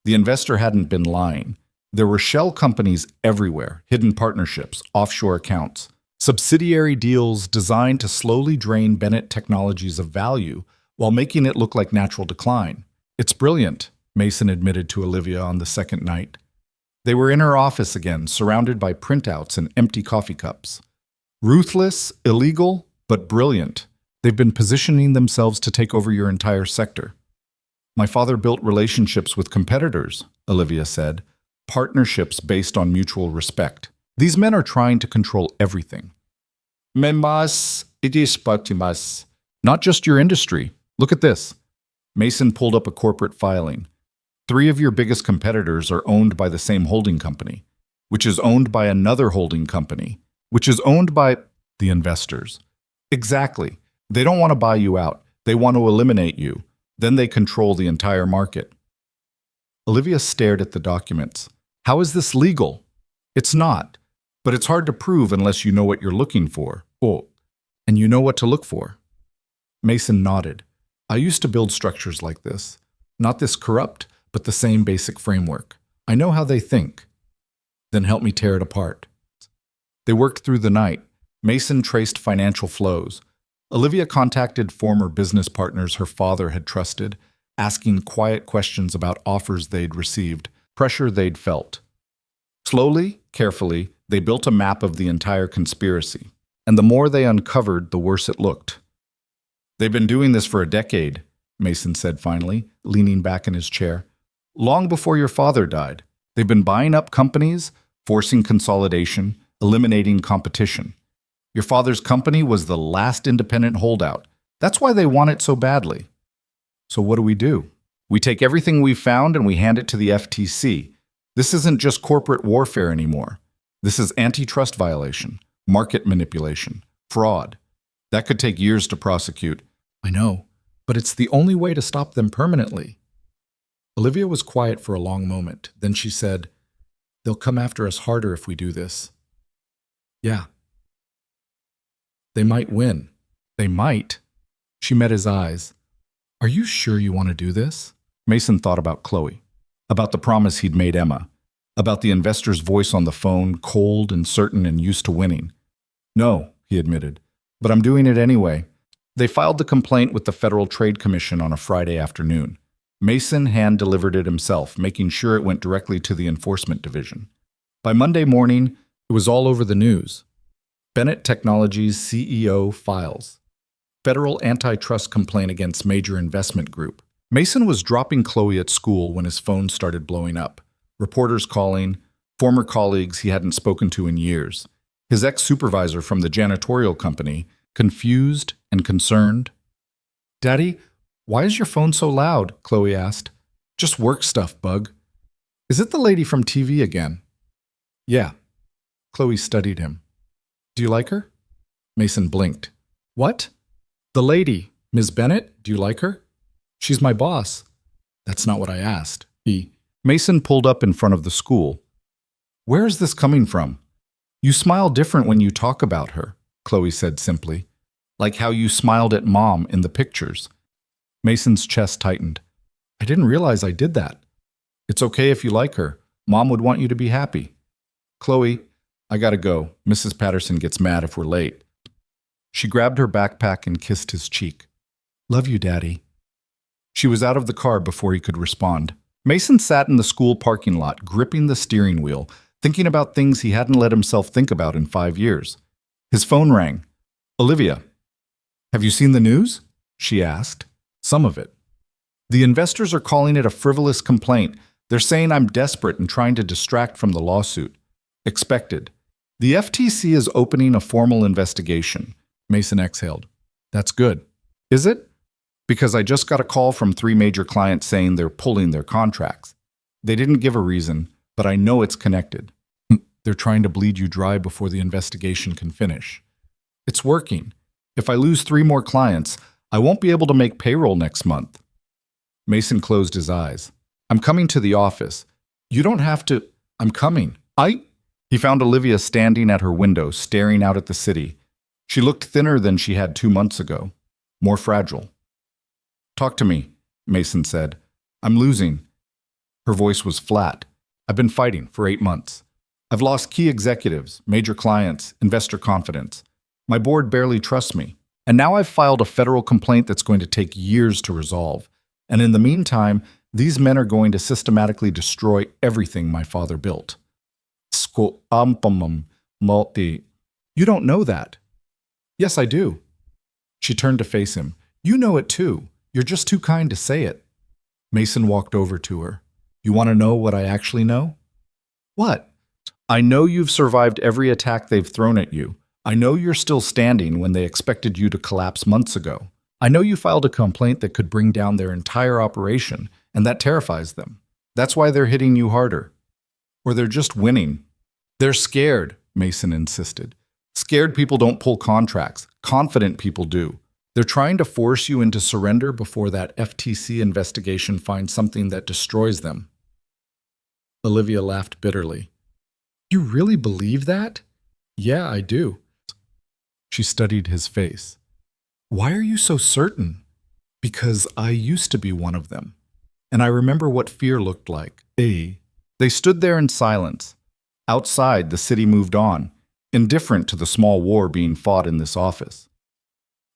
The investor hadn't been lying. There were shell companies everywhere, hidden partnerships, offshore accounts, subsidiary deals designed to slowly drain Bennett Technologies of value while making it look like natural decline. It's brilliant, Mason admitted to Olivia on the second night. They were in her office again, surrounded by printouts and empty coffee cups. Ruthless, illegal, but brilliant. They've been positioning themselves to take over your entire sector. My father built relationships with competitors, Olivia said, partnerships based on mutual respect. These men are trying to control everything. Memas, it is patimas. Not just your industry. Look at this. Mason pulled up a corporate filing. 3 of your biggest competitors are owned by the same holding company, which is owned by another holding company, which is owned by the investors. Exactly. They don't want to buy you out. They want to eliminate you. Then they control the entire market. Olivia stared at the documents. How is this legal? It's not. But it's hard to prove unless you know what you're looking for. Oh, and you know what to look for. Mason nodded. I used to build structures like this. Not this corrupt, but the same basic framework. I know how they think. Then help me tear it apart. They worked through the night. Mason traced financial flows. Olivia contacted former business partners her father had trusted, asking quiet questions about offers they'd received, pressure they'd felt. Slowly, carefully, they built a map of the entire conspiracy, and the more they uncovered, the worse it looked. They've been doing this for a decade, Mason said finally, leaning back in his chair. Long before your father died, they've been buying up companies, forcing consolidation, eliminating competition. Your father's company was the last independent holdout. That's why they want it so badly. So what do? We take everything we've found and we hand it to the FTC. This isn't just corporate warfare anymore. This is antitrust violation, market manipulation, fraud. That could take years to prosecute. I know, but it's the only way to stop them permanently. Olivia was quiet for a long moment. Then she said, They'll come after us harder if we do this. Yeah. They might win. They might. She met his eyes. Are you sure you want to do this? Mason thought about Chloe, about the promise he'd made Emma, about the investor's voice on the phone, cold and certain and used to winning. No, he admitted, but I'm doing it anyway. They filed the complaint with the Federal Trade Commission on a Friday afternoon. Mason hand-delivered it himself, making sure it went directly to the enforcement division. By Monday morning, it was all over the news. Bennett Technologies CEO files. Federal antitrust complaint against major investment group. Mason was dropping Chloe at school when his phone started blowing up. Reporters calling, former colleagues he hadn't spoken to in years. His ex-supervisor from the janitorial company, confused and concerned. Daddy, why is your phone so loud? Chloe asked. Just work stuff, bug. Is it the lady from TV again? Yeah. Chloe studied him. Do you like her? Mason blinked. What? The lady, Ms. Bennett, do you like her? She's my boss. That's not what I asked. Mason pulled up in front of the school. Where is this coming from? You smile different when you talk about her, Chloe said simply, like how you smiled at Mom in the pictures. Mason's chest tightened. I didn't realize I did that. It's okay if you like her. Mom would want you to be happy. Chloe, I gotta go. Mrs. Patterson gets mad if we're late. She grabbed her backpack and kissed his cheek. Love you, Daddy. She was out of the car before he could respond. Mason sat in the school parking lot, gripping the steering wheel, thinking about things he hadn't let himself think about in 5 years. His phone rang. Olivia. Have you seen the news? She asked. Some of it. The investors are calling it a frivolous complaint. They're saying I'm desperate and trying to distract from the lawsuit. Expected. The FTC is opening a formal investigation. Mason exhaled. That's good. Is it? Because I just got a call from 3 major clients saying they're pulling their contracts. They didn't give a reason, but I know it's connected. They're trying to bleed you dry before the investigation can finish. It's working. If I lose 3 more clients, I won't be able to make payroll next month. Mason closed his eyes. I'm coming to the office. You don't have to. I'm coming. He found Olivia standing at her window, staring out at the city. She looked thinner than she had 2 months ago, more fragile. Talk to me, Mason said. I'm losing. Her voice was flat. I've been fighting for 8 months. I've lost key executives, major clients, investor confidence. My board barely trusts me. And now I've filed a federal complaint that's going to take years to resolve. And in the meantime, these men are going to systematically destroy everything my father built. You don't know that. Yes, I do. She turned to face him. You know it too. You're just too kind to say it. Mason walked over to her. You want to know what I actually know? What? I know you've survived every attack they've thrown at you. I know you're still standing when they expected you to collapse months ago. I know you filed a complaint that could bring down their entire operation, and that terrifies them. That's why they're hitting you harder. Or they're just winning. They're scared, Mason insisted. Scared people don't pull contracts. Confident people do. They're trying to force you into surrender before that FTC investigation finds something that destroys them. Olivia laughed bitterly. You really believe that? Yeah, I do. She studied his face. Why are you so certain? Because I used to be one of them. And I remember what fear looked like. They stood there in silence. Outside, the city moved on, indifferent to the small war being fought in this office.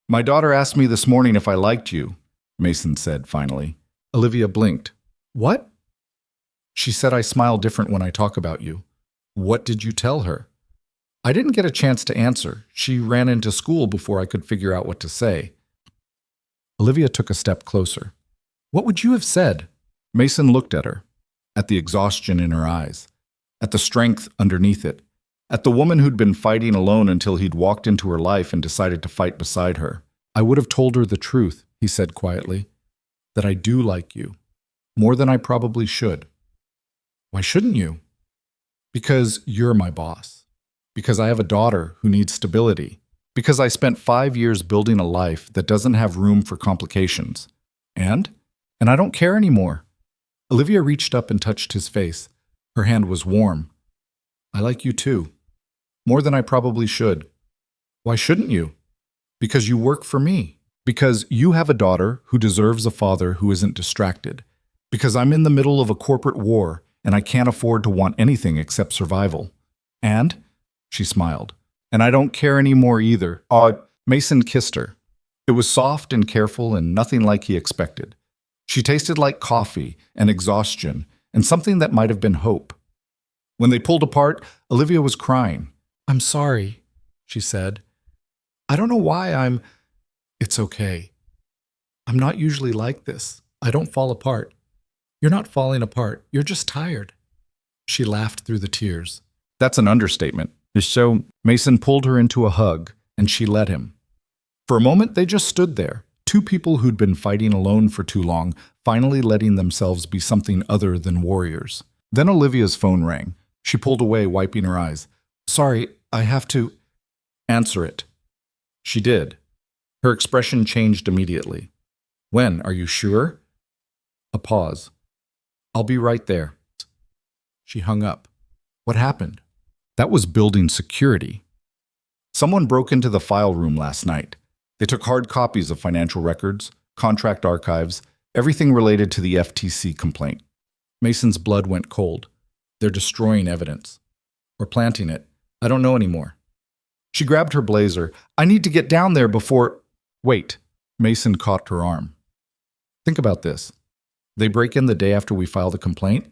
My daughter asked me this morning if I liked you, Mason said finally. Olivia blinked. What? She said I smile different when I talk about you. What did you tell her? I didn't get a chance to answer. She ran into school before I could figure out what to say. Olivia took a step closer. What would you have said? Mason looked at her, at the exhaustion in her eyes, at the strength underneath it, at the woman who'd been fighting alone until he'd walked into her life and decided to fight beside her. I would have told her the truth, he said quietly, that I do like you, more than I probably should. Why shouldn't you? Because you're my boss. Because I have a daughter who needs stability. Because I spent 5 years building a life that doesn't have room for complications. And I don't care anymore. Olivia reached up and touched his face. Her hand was warm. I like you too. More than I probably should. Why shouldn't you? Because you work for me. Because you have a daughter who deserves a father who isn't distracted. Because I'm in the middle of a corporate war and I can't afford to want anything except survival. And, she smiled, and I don't care anymore either. Mason kissed her. It was soft and careful and nothing like he expected. She tasted like coffee and exhaustion and something that might have been hope. When they pulled apart, Olivia was crying. I'm sorry, she said. I don't know why It's okay. I'm not usually like this. I don't fall apart. You're not falling apart. You're just tired. She laughed through the tears. That's an understatement. So Mason pulled her into a hug, and she let him. For a moment, they just stood there, two people who'd been fighting alone for too long, finally letting themselves be something other than warriors. Then Olivia's phone rang. She pulled away, wiping her eyes. Sorry, I have to... Answer it. She did. Her expression changed immediately. When? Are you sure? A pause. I'll be right there. She hung up. What happened? That was building security. Someone broke into the file room last night. They took hard copies of financial records, contract archives, everything related to the FTC complaint. Mason's blood went cold. They're destroying evidence. Or planting it. I don't know anymore. She grabbed her blazer. I need to get down there before... Wait. Mason caught her arm. Think about this. They break in the day after we file the complaint?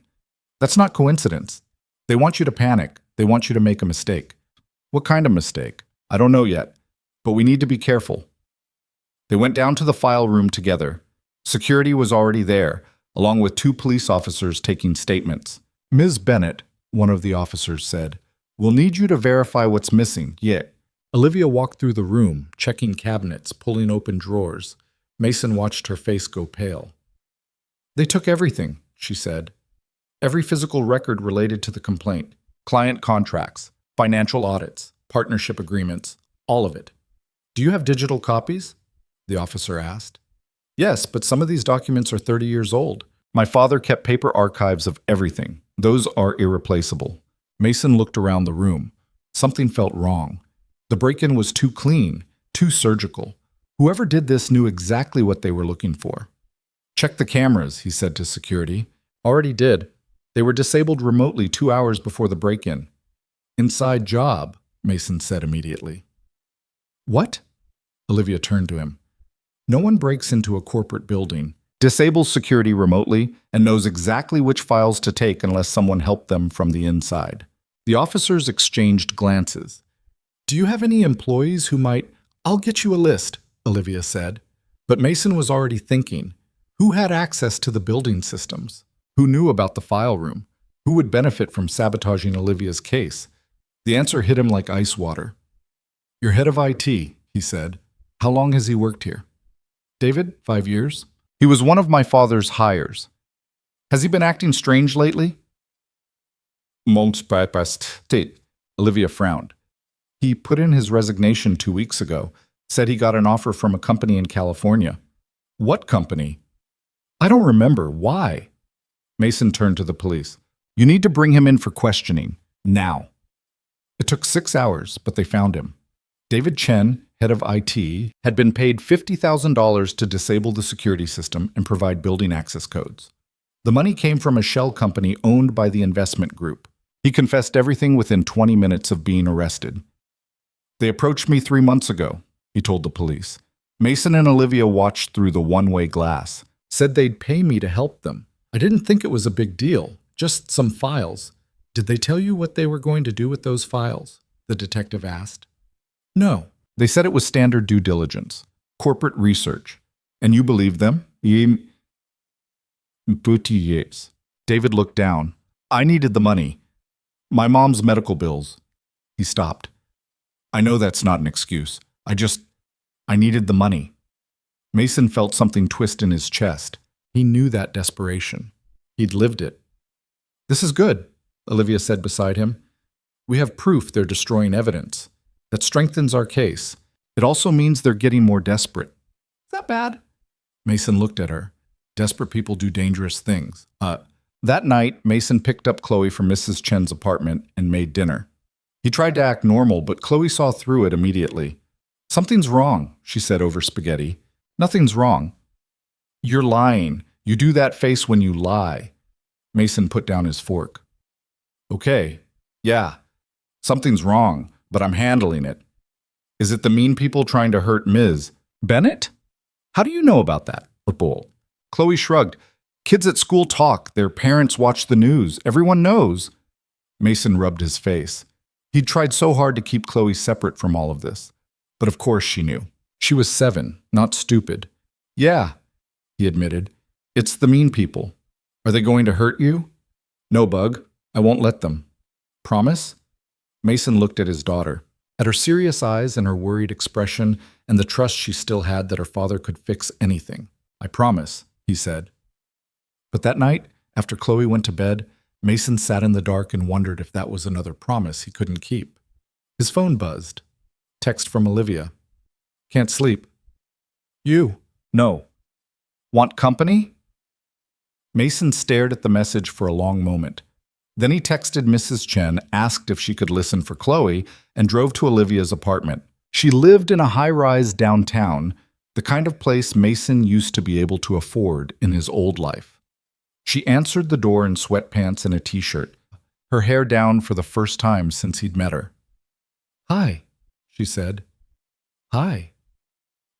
That's not coincidence. They want you to panic. They want you to make a mistake. What kind of mistake? I don't know yet. But we need to be careful. They went down to the file room together. Security was already there, along with 2 police officers taking statements. Ms. Bennett, one of the officers said, we'll need you to verify what's missing. Yeah. Olivia walked through the room, checking cabinets, pulling open drawers. Mason watched her face go pale. They took everything, she said. Every physical record related to the complaint. Client contracts, financial audits, partnership agreements, all of it. Do you have digital copies? The officer asked. Yes, but some of these documents are 30 years old. My father kept paper archives of everything. Those are irreplaceable. Mason looked around the room. Something felt wrong. The break-in was too clean, too surgical. Whoever did this knew exactly what they were looking for. Check the cameras, he said to security. Already did. They were disabled remotely 2 hours before the break-in. Inside job, Mason said immediately. What? Olivia turned to him. No one breaks into a corporate building, disables security remotely, and knows exactly which files to take unless someone helped them from the inside. The officers exchanged glances. Do you have any employees who might— I'll get you a list, Olivia said. But Mason was already thinking, who had access to the building systems? Who knew about the file room? Who would benefit from sabotaging Olivia's case? The answer hit him like ice water. You're head of IT, he said. How long has he worked here? David, 5 years. He was one of my father's hires. Has he been acting strange lately? Olivia frowned. He put in his resignation 2 weeks ago, said he got an offer from a company in California. What company? I don't remember. Why? Mason turned to the police. You need to bring him in for questioning. Now. It took 6 hours, but they found him. David Chen, head of IT, had been paid $50,000 to disable the security system and provide building access codes. The money came from a shell company owned by the investment group. He confessed everything within 20 minutes of being arrested. They approached me 3 months ago, he told the police. Mason and Olivia watched through the one-way glass, said they'd pay me to help them. I didn't think it was a big deal, just some files. Did they tell you what they were going to do with those files? The detective asked. No. They said it was standard due diligence, corporate research. And you believed them? David looked down. I needed the money. My mom's medical bills. He stopped. I know that's not an excuse. I needed the money. Mason felt something twist in his chest. He knew that desperation. He'd lived it. This is good, Olivia said beside him. We have proof they're destroying evidence. That strengthens our case. It also means they're getting more desperate. Is that bad? Mason looked at her. Desperate people do dangerous things. That night, Mason picked up Chloe from Mrs. Chen's apartment and made dinner. He tried to act normal, but Chloe saw through it immediately. Something's wrong, she said over spaghetti. Nothing's wrong. You're lying. You do that face when you lie. Mason put down his fork. Okay, yeah, something's wrong, but I'm handling it. Is it the mean people trying to hurt Ms. Bennett? How do you know about that? Chloe shrugged. Kids at school talk. Their parents watch the news. Everyone knows. Mason rubbed his face. He'd tried so hard to keep Chloe separate from all of this. But of course she knew. She was 7, not stupid. Yeah, he admitted. It's the mean people. Are they going to hurt you? No, Bug. I won't let them. Promise? Mason looked at his daughter, at her serious eyes and her worried expression and the trust she still had that her father could fix anything. I promise, he said. But that night, after Chloe went to bed, Mason sat in the dark and wondered if that was another promise he couldn't keep. His phone buzzed. Text from Olivia. Can't sleep. You? No. Want company? Mason stared at the message for a long moment. Then he texted Mrs. Chen, asked if she could listen for Chloe, and drove to Olivia's apartment. She lived in a high-rise downtown, the kind of place Mason used to be able to afford in his old life. She answered the door in sweatpants and a t-shirt, her hair down for the first time since he'd met her. Hi, she said. Hi.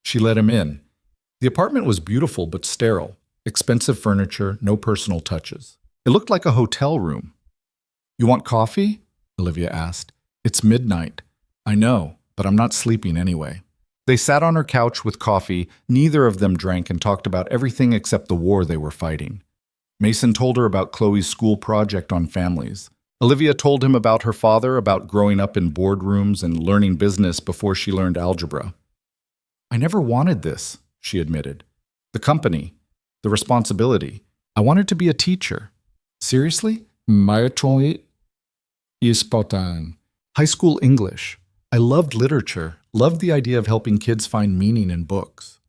She let him in. The apartment was beautiful but sterile. Expensive furniture, no personal touches. It looked like a hotel room. You want coffee? Olivia asked. It's midnight. I know, but I'm not sleeping anyway. They sat on her couch with coffee. Neither of them drank and talked about everything except the war they were fighting. Mason told her about Chloe's school project on families. Olivia told him about her father, about growing up in boardrooms and learning business before she learned algebra. I never wanted this, she admitted. The company, the responsibility. I wanted to be a teacher. Seriously? My choice is Spartan. High school English. I loved literature, loved the idea of helping kids find meaning in books.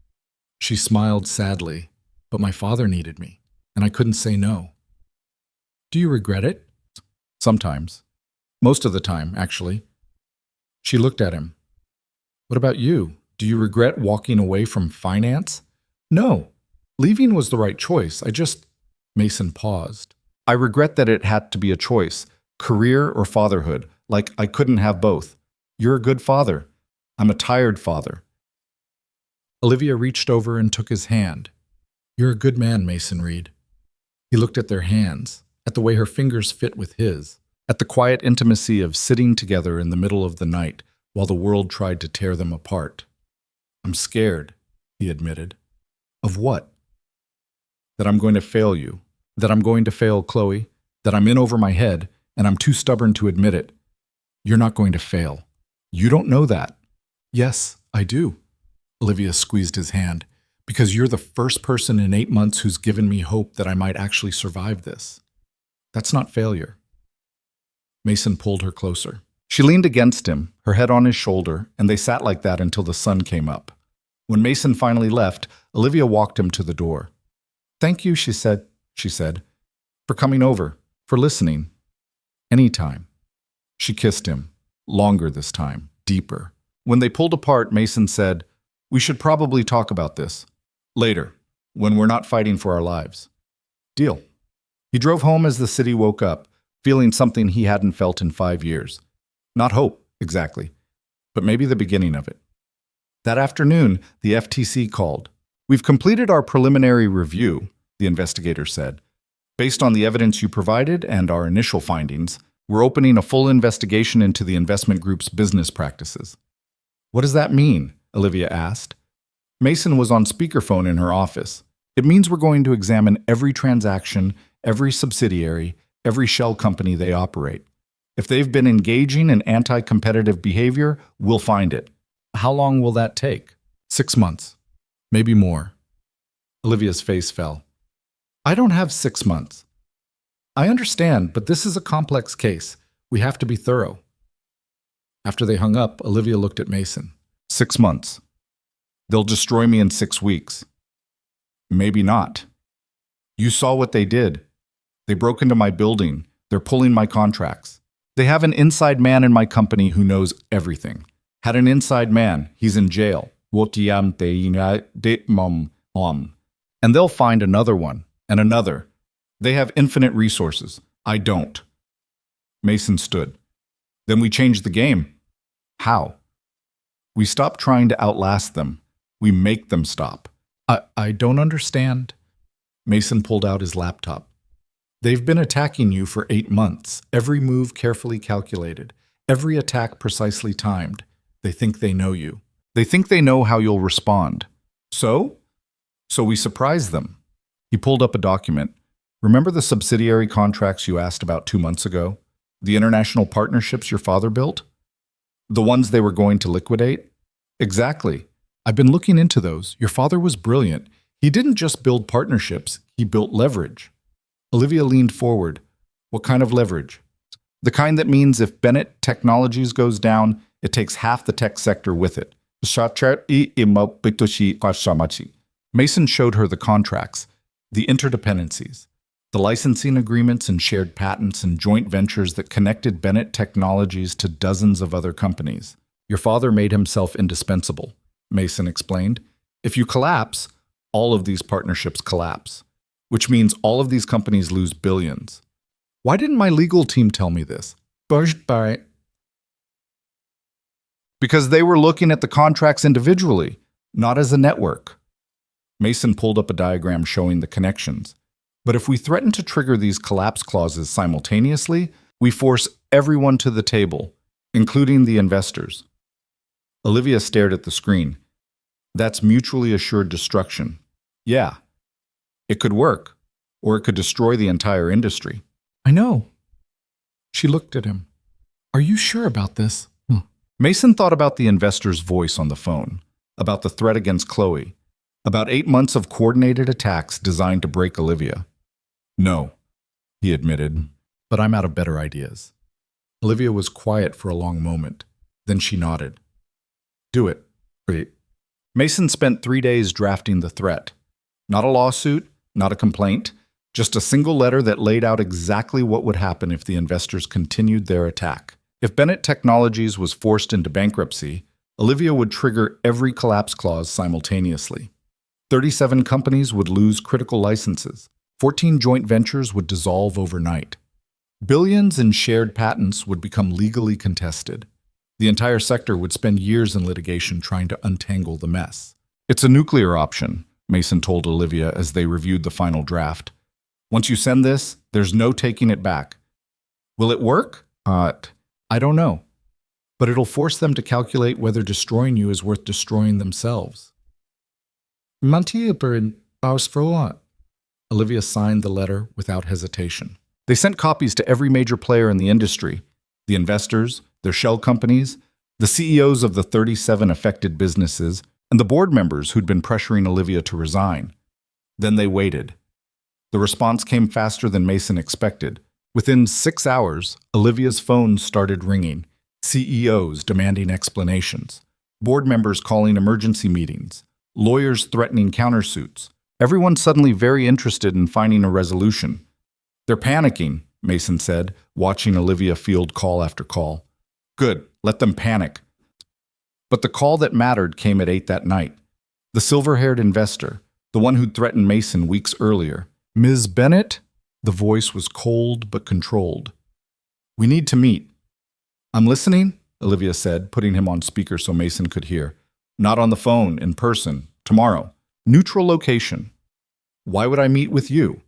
She smiled sadly, but my father needed me, and I couldn't say no. Do you regret it? Sometimes. Most of the time, actually. She looked at him. What about you? Do you regret walking away from finance? No. Leaving was the right choice. Mason paused. I regret that it had to be a choice, career or fatherhood, like I couldn't have both. You're a good father. I'm a tired father. Olivia reached over and took his hand. You're a good man, Mason Reed. He looked at their hands, at the way her fingers fit with his, at the quiet intimacy of sitting together in the middle of the night while the world tried to tear them apart. I'm scared, he admitted. Of what? That I'm going to fail you. That I'm going to fail Chloe. That I'm in over my head, and I'm too stubborn to admit it. You're not going to fail. You don't know that. Yes, I do. Olivia squeezed his hand. Because you're the first person in 8 months who's given me hope that I might actually survive this. That's not failure. Mason pulled her closer. She leaned against him, her head on his shoulder, and they sat like that until the sun came up. When Mason finally left, Olivia walked him to the door. Thank you, she said, for coming over, for listening. Anytime. She kissed him, longer this time, deeper. When they pulled apart, Mason said, we should probably talk about this. Later, when we're not fighting for our lives. Deal. He drove home as the city woke up, feeling something he hadn't felt in 5 years. Not hope, exactly, but maybe the beginning of it. That afternoon, the FTC called. We've completed our preliminary review, the investigator said. Based on the evidence you provided and our initial findings, we're opening a full investigation into the investment group's business practices. What does that mean? Olivia asked. Mason was on speakerphone in her office. It means we're going to examine every transaction, every subsidiary, every shell company they operate. If they've been engaging in anti-competitive behavior, we'll find it. How long will that take? 6 months. Maybe more. Olivia's face fell. I don't have 6 months. I understand, but this is a complex case. We have to be thorough. After they hung up, Olivia looked at Mason. 6 months. They'll destroy me in 6 weeks. Maybe not. You saw what they did. They broke into my building. They're pulling my contracts. They have an inside man in my company who knows everything. Had an inside man. He's in jail. And they'll find another one, and another. They have infinite resources. I don't. Mason stood. Then we changed the game. How? We stop trying to outlast them. We make them stop. I don't understand. Mason pulled out his laptop. They've been attacking you for 8 months, every move carefully calculated, every attack precisely timed. They think they know you. They think they know how you'll respond. So we surprise them. He pulled up a document. Remember the subsidiary contracts you asked about 2 months ago? The international partnerships your father built? The ones they were going to liquidate? Exactly. I've been looking into those. Your father was brilliant. He didn't just build partnerships, he built leverage. Olivia leaned forward. What kind of leverage? The kind that means if Bennett Technologies goes down, it takes half the tech sector with it. Mason showed her the contracts, the interdependencies, the licensing agreements and shared patents and joint ventures that connected Bennett Technologies to dozens of other companies. Your father made himself indispensable, Mason explained. If you collapse, all of these partnerships collapse, which means all of these companies lose billions. Why didn't my legal team tell me this? Because they were looking at the contracts individually, not as a network. Mason pulled up a diagram showing the connections. But if we threaten to trigger these collapse clauses simultaneously, we force everyone to the table, including the investors. Olivia stared at the screen. That's mutually assured destruction. Yeah. It could work, or it could destroy the entire industry. I know. She looked at him. Are you sure about this? Mason thought about the investor's voice on the phone, about the threat against Chloe, about 8 months of coordinated attacks designed to break Olivia. No, he admitted, but I'm out of better ideas. Olivia was quiet for a long moment. Then she nodded. Do it. Wait. Mason spent 3 days drafting the threat. Not a lawsuit, not a complaint, just a single letter that laid out exactly what would happen if the investors continued their attack. If Bennett Technologies was forced into bankruptcy, Olivia would trigger every collapse clause simultaneously. 37 companies would lose critical licenses. 14 joint ventures would dissolve overnight. Billions in shared patents would become legally contested. The entire sector would spend years in litigation trying to untangle the mess. It's a nuclear option, Mason told Olivia as they reviewed the final draft. Once you send this, there's no taking it back. Will it work? I don't know. But it'll force them to calculate whether destroying you is worth destroying themselves. Olivia signed the letter without hesitation. They sent copies to every major player in the industry, the investors, their shell companies, the CEOs of the 37 affected businesses, and the board members who'd been pressuring Olivia to resign. Then they waited. The response came faster than Mason expected. Within 6 hours, Olivia's phone started ringing, CEOs demanding explanations, board members calling emergency meetings, lawyers threatening countersuits. Everyone suddenly very interested in finding a resolution. They're panicking, Mason said, watching Olivia field call after call. Good, let them panic. But the call that mattered came at 8 that night. The silver-haired investor, the one who'd threatened Mason weeks earlier. Ms. Bennett? The voice was cold but controlled. We need to meet. I'm listening, Olivia said, putting him on speaker so Mason could hear. Not on the phone, in person, tomorrow. Neutral location. Why would I meet with you?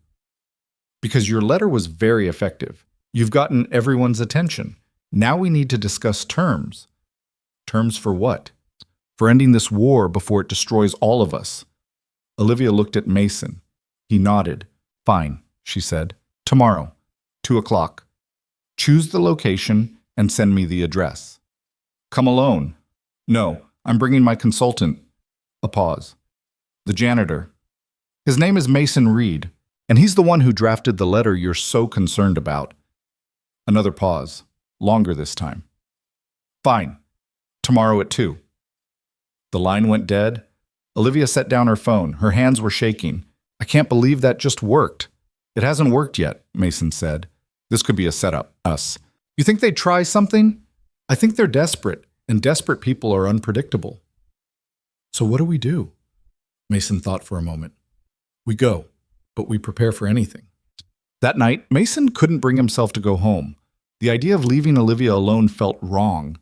Because your letter was very effective. You've gotten everyone's attention. Now we need to discuss terms. Terms for what? For ending this war before it destroys all of us. Olivia looked at Mason. He nodded. Fine, she said. Tomorrow, 2 o'clock. Choose the location and send me the address. Come alone. No, I'm bringing my consultant. A pause. The janitor. His name is Mason Reed, and he's the one who drafted the letter you're so concerned about. Another pause. Longer this time. Fine. Tomorrow at 2. The line went dead. Olivia set down her phone. Her hands were shaking. I can't believe that just worked. It hasn't worked yet, Mason said. This could be a setup, us. You think they'd try something? I think they're desperate, and desperate people are unpredictable. So what do we do? Mason thought for a moment. We go, but we prepare for anything. That night, Mason couldn't bring himself to go home. The idea of leaving Olivia alone felt wrong.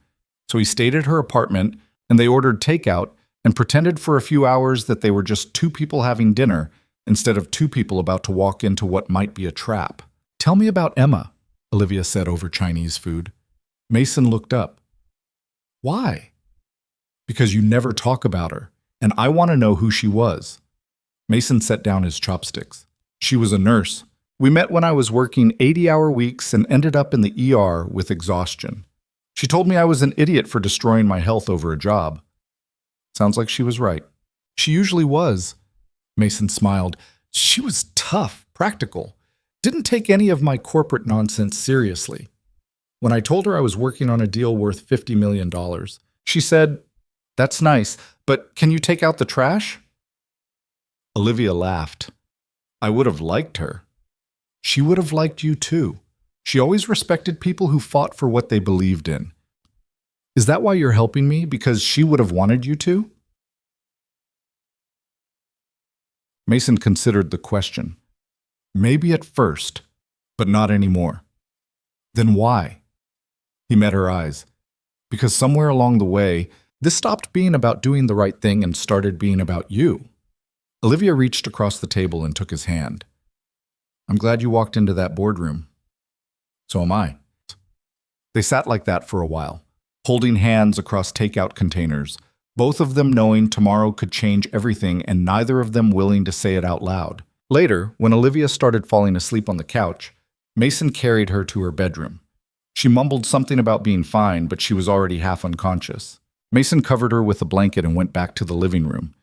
So he stayed at her apartment, and they ordered takeout and pretended for a few hours that they were just 2 people having dinner instead of 2 people about to walk into what might be a trap. Tell me about Emma, Olivia said over Chinese food. Mason looked up. Why? Because you never talk about her, and I want to know who she was. Mason set down his chopsticks. She was a nurse. We met when I was working 80-hour weeks and ended up in the ER with exhaustion. She told me I was an idiot for destroying my health over a job. Sounds like she was right. She usually was. Mason smiled. She was tough, practical. Didn't take any of my corporate nonsense seriously. When I told her I was working on a deal worth $50 million, she said, "That's nice, but can you take out the trash?" Olivia laughed. I would have liked her. She would have liked you too. She always respected people who fought for what they believed in. Is that why you're helping me? Because she would have wanted you to? Mason considered the question. Maybe at first, but not anymore. Then why? He met her eyes. Because somewhere along the way, this stopped being about doing the right thing and started being about you. Olivia reached across the table and took his hand. I'm glad you walked into that boardroom. So am I. They sat like that for a while, holding hands across takeout containers, both of them knowing tomorrow could change everything and neither of them willing to say it out loud. Later, when Olivia started falling asleep on the couch, Mason carried her to her bedroom. She mumbled something about being fine, but she was already half unconscious. Mason covered her with a blanket and went back to the living room.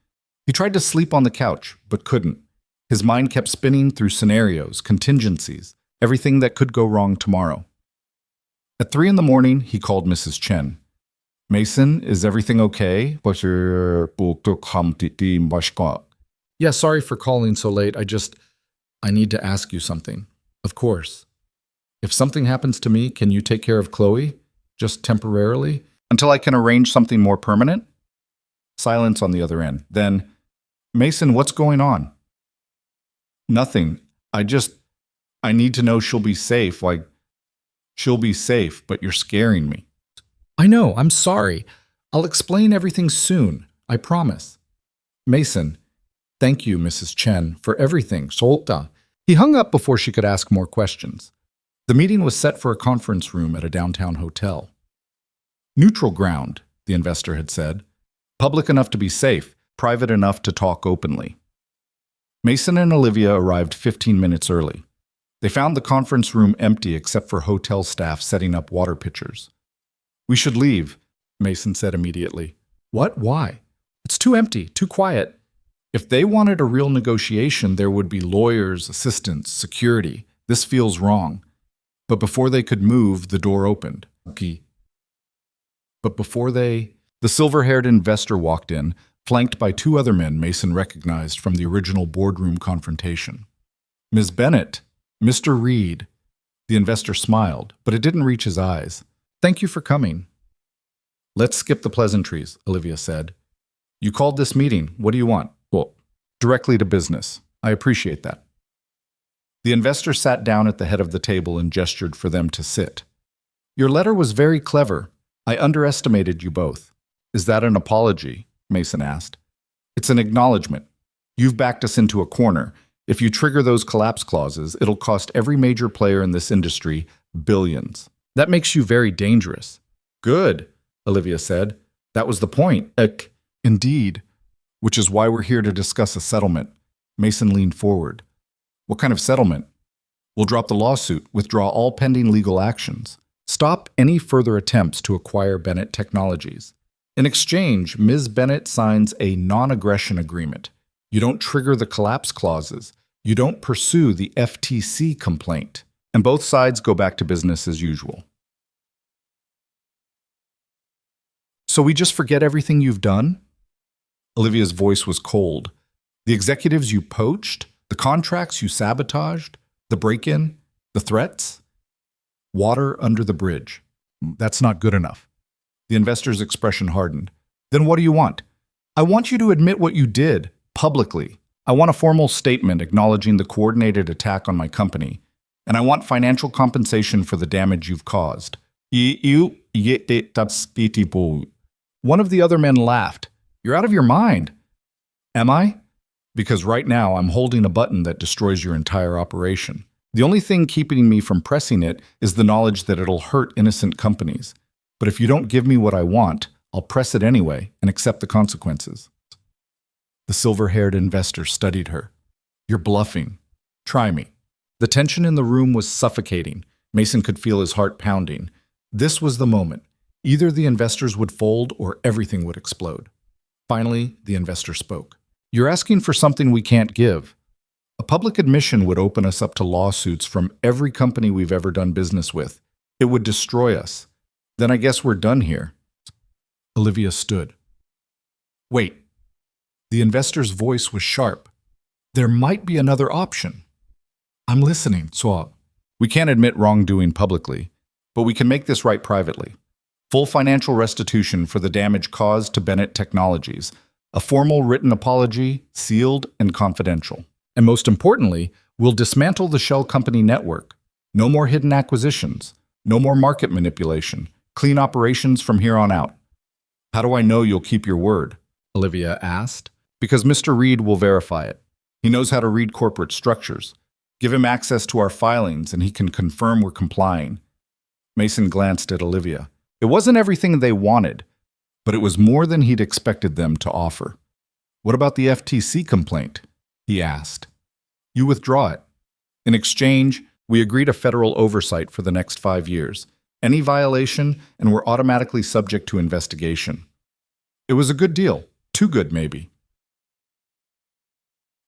He tried to sleep on the couch, but couldn't. His mind kept spinning through scenarios, contingencies, everything that could go wrong tomorrow. At 3 in the morning, he called Mrs. Chen. Mason, is everything okay? Yeah, sorry for calling so late. I need to ask you something. Of course. If something happens to me, can you take care of Chloe? Just temporarily? Until I can arrange something more permanent? Silence on the other end. Then, Mason, what's going on? Nothing. I just, I need to know she'll be safe. Like, she'll be safe, but you're scaring me. I know, I'm sorry. I'll explain everything soon, I promise. Mason, thank you, Mrs. Chen, for everything. Solta. He hung up before she could ask more questions. The meeting was set for a conference room at a downtown hotel. Neutral ground, the investor had said. Public enough to be safe, private enough to talk openly. Mason and Olivia arrived 15 minutes early. They found the conference room empty except for hotel staff setting up water pitchers. We should leave, Mason said immediately. What? Why? It's too empty, too quiet. If they wanted a real negotiation, there would be lawyers, assistants, security. This feels wrong. But before they could move, the door opened. The silver-haired investor walked in, flanked by two other men Mason recognized from the original boardroom confrontation. Ms. Bennett, Mr. Reed. The investor smiled, but it didn't reach his eyes. Thank you for coming. Let's skip the pleasantries, Olivia said. You called this meeting. What do you want? Well, directly to business. I appreciate that. The investor sat down at the head of the table and gestured for them to sit. Your letter was very clever. I underestimated you both. Is that an apology? Mason asked. It's an acknowledgement. You've backed us into a corner. If you trigger those collapse clauses, it'll cost every major player in this industry billions. That makes you very dangerous. Good, Olivia said. That was the point. Indeed. Which is why we're here to discuss a settlement. Mason leaned forward. What kind of settlement? We'll drop the lawsuit, withdraw all pending legal actions, stop any further attempts to acquire Bennett Technologies. In exchange, Ms. Bennett signs a non-aggression agreement. You don't trigger the collapse clauses. You don't pursue the FTC complaint. And both sides go back to business as usual. So we just forget everything you've done? Olivia's voice was cold. The executives you poached? The contracts you sabotaged? The break-in? The threats? Water under the bridge. That's not good enough. The investor's expression hardened. Then what do you want? I want you to admit what you did, publicly. I want a formal statement acknowledging the coordinated attack on my company. And I want financial compensation for the damage you've caused. One of the other men laughed. You're out of your mind. Am I? Because right now I'm holding a button that destroys your entire operation. The only thing keeping me from pressing it is the knowledge that it'll hurt innocent companies. But if you don't give me what I want, I'll press it anyway and accept the consequences. The silver-haired investor studied her. You're bluffing. Try me. The tension in the room was suffocating. Mason could feel his heart pounding. This was the moment. Either the investors would fold or everything would explode. Finally, the investor spoke. You're asking for something we can't give. A public admission would open us up to lawsuits from every company we've ever done business with. It would destroy us. Then I guess we're done here. Olivia stood. Wait. The investor's voice was sharp. There might be another option. I'm listening, so we can't admit wrongdoing publicly, but we can make this right privately. Full financial restitution for the damage caused to Bennett Technologies. A formal written apology, sealed and confidential. And most importantly, we'll dismantle the shell company network. No more hidden acquisitions. No more market manipulation. Clean operations from here on out. How do I know you'll keep your word? Olivia asked. Because Mr. Reed will verify it. He knows how to read corporate structures. Give him access to our filings and he can confirm we're complying. Mason glanced at Olivia. It wasn't everything they wanted, but it was more than he'd expected them to offer. What about the FTC complaint? He asked. You withdraw it. In exchange, we agree to federal oversight for the next 5 years. Any violation, and we're automatically subject to investigation. It was a good deal. Too good, maybe.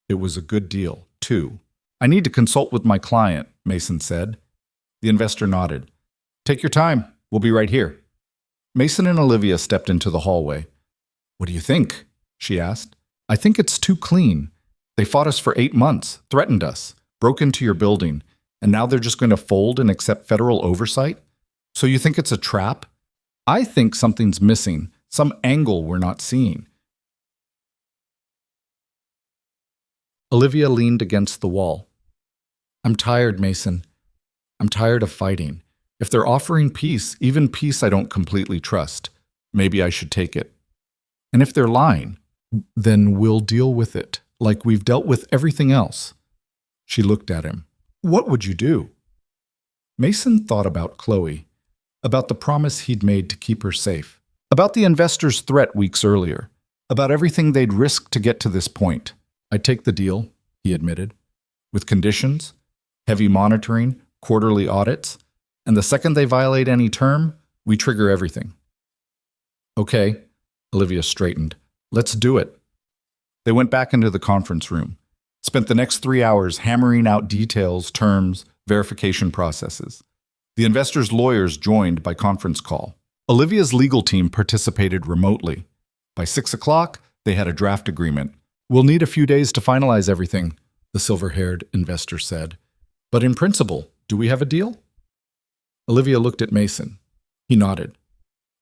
It was a good deal, too. I need to consult with my client, Mason said. The investor nodded. Take your time. We'll be right here. Mason and Olivia stepped into the hallway. What do you think? She asked. I think it's too clean. They fought us for 8 months, threatened us, broke into your building, and now they're just going to fold and accept federal oversight? So you think it's a trap? I think something's missing, some angle we're not seeing. Olivia leaned against the wall. I'm tired, Mason. I'm tired of fighting. If they're offering peace, even peace I don't completely trust, maybe I should take it. And if they're lying, then we'll deal with it, like we've dealt with everything else. She looked at him. What would you do? Mason thought about Chloe, about the promise he'd made to keep her safe, about the investor's threat weeks earlier, about everything they'd risked to get to this point. I'd take the deal, he admitted, with conditions, heavy monitoring, quarterly audits, and the second they violate any term, we trigger everything. Okay, Olivia straightened. Let's do it. They went back into the conference room, spent the next 3 hours hammering out details, terms, verification processes. The investor's lawyers joined by conference call. Olivia's legal team participated remotely. By 6 o'clock, they had a draft agreement. We'll need a few days to finalize everything, the silver-haired investor said. But in principle, do we have a deal? Olivia looked at Mason. He nodded.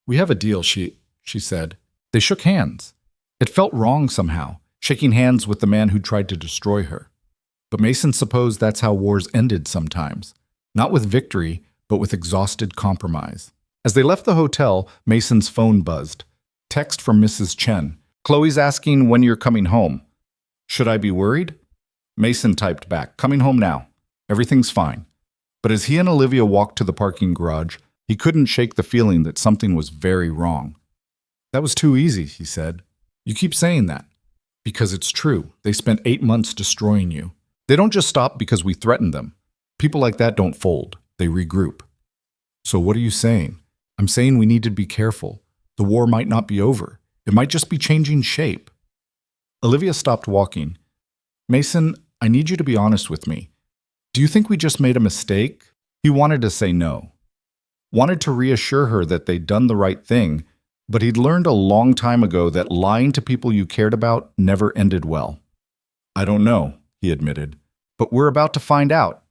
We have a deal, she said. They shook hands. It felt wrong somehow, shaking hands with the man who tried to destroy her. But Mason supposed that's how wars ended sometimes. Not with victory, but with exhausted compromise. As they left the hotel, Mason's phone buzzed. Text from Mrs. Chen. Chloe's asking when you're coming home. Should I be worried? Mason typed back, coming home now. Everything's fine. But as he and Olivia walked to the parking garage, he couldn't shake the feeling that something was very wrong. That was too easy, he said. You keep saying that. Because it's true. They spent 8 months destroying you. They don't just stop because we threatened them. People like that don't fold. They regroup. So what are you saying? I'm saying we need to be careful. The war might not be over. It might just be changing shape. Olivia stopped walking. Mason, I need you to be honest with me. Do you think we just made a mistake? He wanted to say no. Wanted to reassure her that they'd done the right thing, but he'd learned a long time ago that lying to people you cared about never ended well. I don't know, he admitted, but we're about to find out.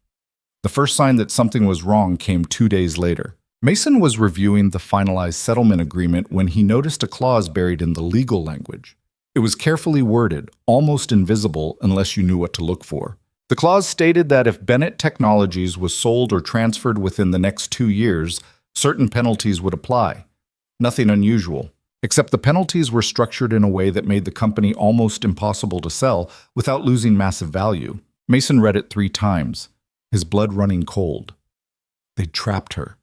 The first sign that something was wrong came 2 days later. Mason was reviewing the finalized settlement agreement when he noticed a clause buried in the legal language. It was carefully worded, almost invisible unless you knew what to look for. The clause stated that if Bennett Technologies was sold or transferred within the next 2 years, certain penalties would apply. Nothing unusual, except the penalties were structured in a way that made the company almost impossible to sell without losing massive value. Mason read it 3 times, his blood running cold. They'd trapped her.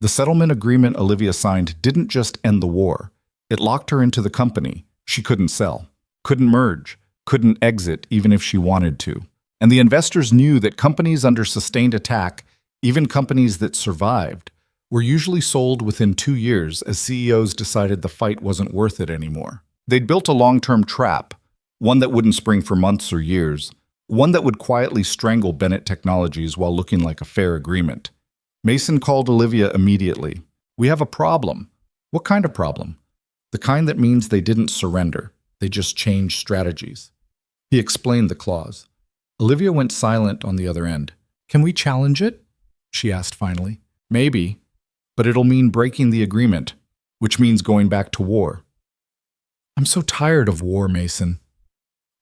The settlement agreement Olivia signed didn't just end the war. It locked her into the company. She couldn't sell, couldn't merge, couldn't exit even if she wanted to. And the investors knew that companies under sustained attack, even companies that survived, were usually sold within 2 years as CEOs decided the fight wasn't worth it anymore. They'd built a long-term trap, one that wouldn't spring for months or years, one that would quietly strangle Bennett Technologies while looking like a fair agreement. Mason called Olivia immediately. We have a problem. What kind of problem? The kind that means they didn't surrender. They just changed strategies. He explained the clause. Olivia went silent on the other end. Can we challenge it? She asked finally. Maybe, but it'll mean breaking the agreement, which means going back to war. I'm so tired of war, Mason.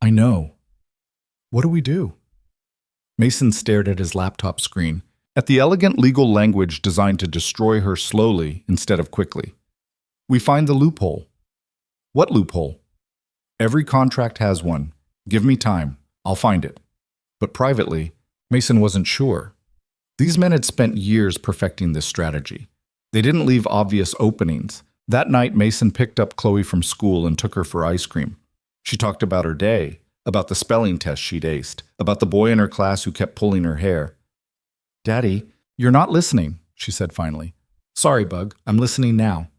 I know. What do we do? Mason stared at his laptop screen, at the elegant legal language designed to destroy her slowly instead of quickly. We find the loophole. What loophole? Every contract has one. Give me time. I'll find it. But privately, Mason wasn't sure. These men had spent years perfecting this strategy. They didn't leave obvious openings. That night, Mason picked up Chloe from school and took her for ice cream. She talked about her day, about the spelling test she'd aced, about the boy in her class who kept pulling her hair. Daddy, you're not listening, she said finally. Sorry, Bug, I'm listening now.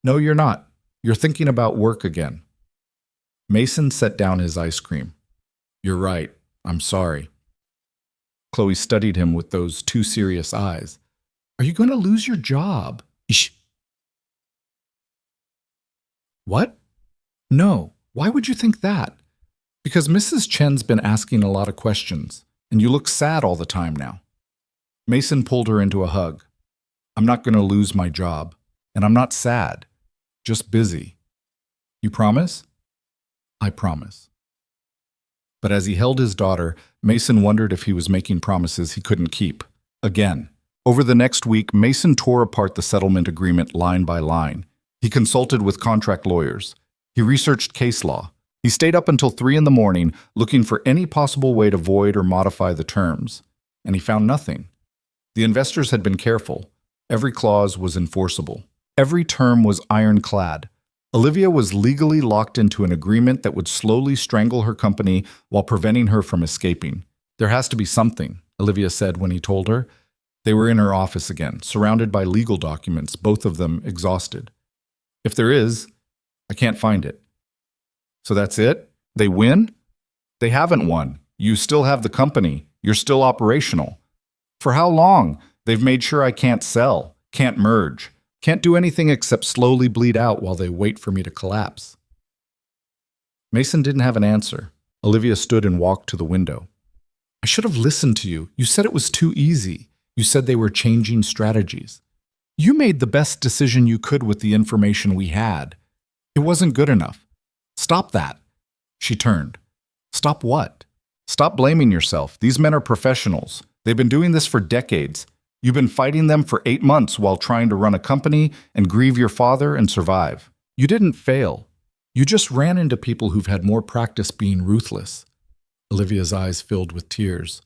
No, you're not. You're thinking about work again. Mason set down his ice cream. You're right. I'm sorry. Chloe studied him with those too serious eyes. Are you going to lose your job? Shh. What? No. Why would you think that? Because Mrs. Chen's been asking a lot of questions, and you look sad all the time now. Mason pulled her into a hug. I'm not going to lose my job, and I'm not sad, just busy. You promise? I promise. But as he held his daughter, Mason wondered if he was making promises he couldn't keep. Again. Over the next week, Mason tore apart the settlement agreement line by line. He consulted with contract lawyers. He researched case law. He stayed up until 3 in the morning looking for any possible way to void or modify the terms. And he found nothing. The investors had been careful. Every clause was enforceable. Every term was ironclad. Olivia was legally locked into an agreement that would slowly strangle her company while preventing her from escaping. There has to be something, Olivia said when he told her. They were in her office again, surrounded by legal documents, both of them exhausted. If there is, I can't find it. So that's it? They win? They haven't won. You still have the company. You're still operational. For how long? They've made sure I can't sell, can't merge, can't do anything except slowly bleed out while they wait for me to collapse. Mason didn't have an answer. Olivia stood and walked to the window. I should have listened to you. You said it was too easy. You said they were changing strategies. You made the best decision you could with the information we had. It wasn't good enough. Stop that. She turned. Stop what? Stop blaming yourself. These men are professionals. They've been doing this for decades. You've been fighting them for 8 months while trying to run a company and grieve your father and survive. You didn't fail. You just ran into people who've had more practice being ruthless. Olivia's eyes filled with tears.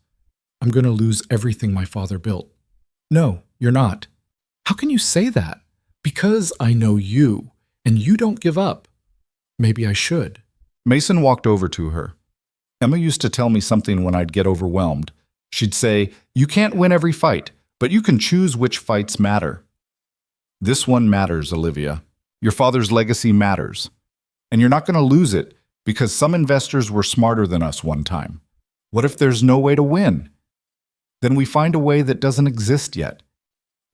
I'm going to lose everything my father built. No, you're not. How can you say that? Because I know you, and you don't give up. Maybe I should. Mason walked over to her. Emma used to tell me something when I'd get overwhelmed. She'd say, you can't win every fight, but you can choose which fights matter. This one matters, Olivia. Your father's legacy matters. And you're not going to lose it because some investors were smarter than us one time. What if there's no way to win? Then we find a way that doesn't exist yet.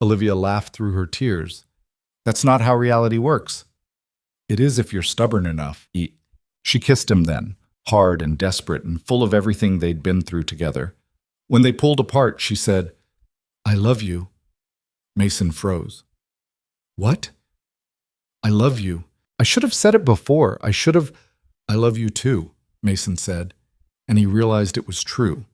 Olivia laughed through her tears. That's not how reality works. It is if you're stubborn enough. She kissed him then, hard and desperate and full of everything they'd been through together. When they pulled apart, she said, I love you. Mason froze. What? I love you. I should have said it before. I love you too, Mason said, and he realized it was true.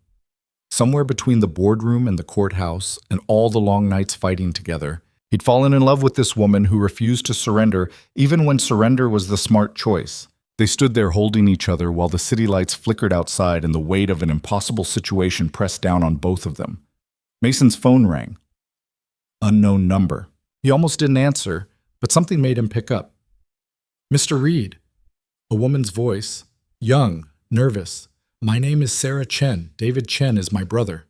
Somewhere between the boardroom and the courthouse and all the long nights fighting together, he'd fallen in love with this woman who refused to surrender even when surrender was the smart choice. They stood there holding each other while the city lights flickered outside and the weight of an impossible situation pressed down on both of them. Mason's phone rang. Unknown number. He almost didn't answer, but something made him pick up. Mr. Reed. A woman's voice. Young, nervous. My name is Sarah Chen. David Chen is my brother.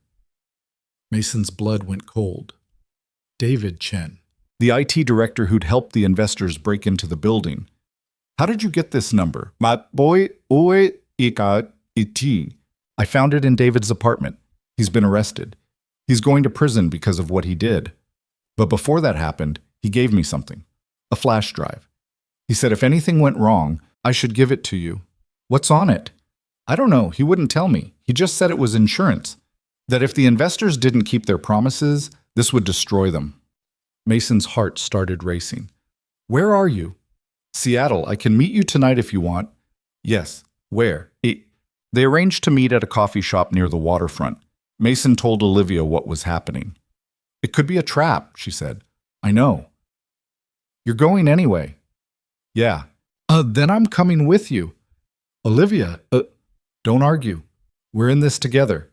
Mason's blood went cold. David Chen. The IT director who'd helped the investors break into the building. How did you get this number? I found it in David's apartment. He's been arrested. He's going to prison because of what he did. But before that happened, he gave me something. A flash drive. He said if anything went wrong, I should give it to you. What's on it? I don't know. He wouldn't tell me. He just said it was insurance. That if the investors didn't keep their promises, this would destroy them. Mason's heart started racing. Where are you? Seattle. I can meet you tonight if you want. Yes. Where? They arranged to meet at a coffee shop near the waterfront. Mason told Olivia what was happening. It could be a trap, she said. I know. You're going anyway. Yeah. Then I'm coming with you. Olivia, don't argue. We're in this together.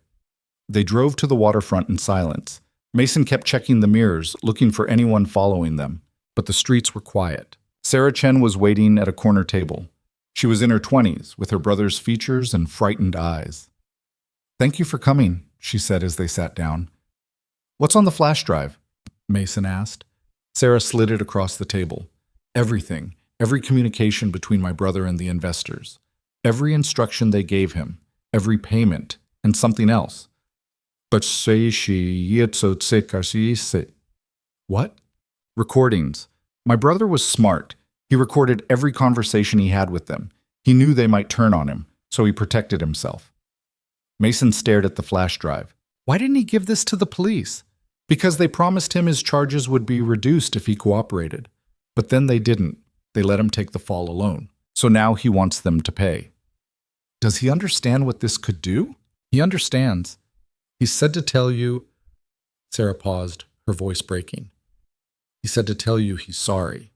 They drove to the waterfront in silence. Mason kept checking the mirrors, looking for anyone following them. But the streets were quiet. Sarah Chen was waiting at a corner table. She was in her 20s, with her brother's features and frightened eyes. Thank you for coming, she said as they sat down. What's on the flash drive? Mason asked. Sarah slid it across the table. Everything, every communication between my brother and the investors. Every instruction they gave him, every payment, and something else. But what? Recordings. My brother was smart. He recorded every conversation he had with them. He knew they might turn on him, so he protected himself. Mason stared at the flash drive. Why didn't he give this to the police? Because they promised him his charges would be reduced if he cooperated. But then they didn't. They let him take the fall alone. So now he wants them to pay. Does he understand what this could do? He understands. He said to tell you. Sarah paused, her voice breaking. He said to tell you he's sorry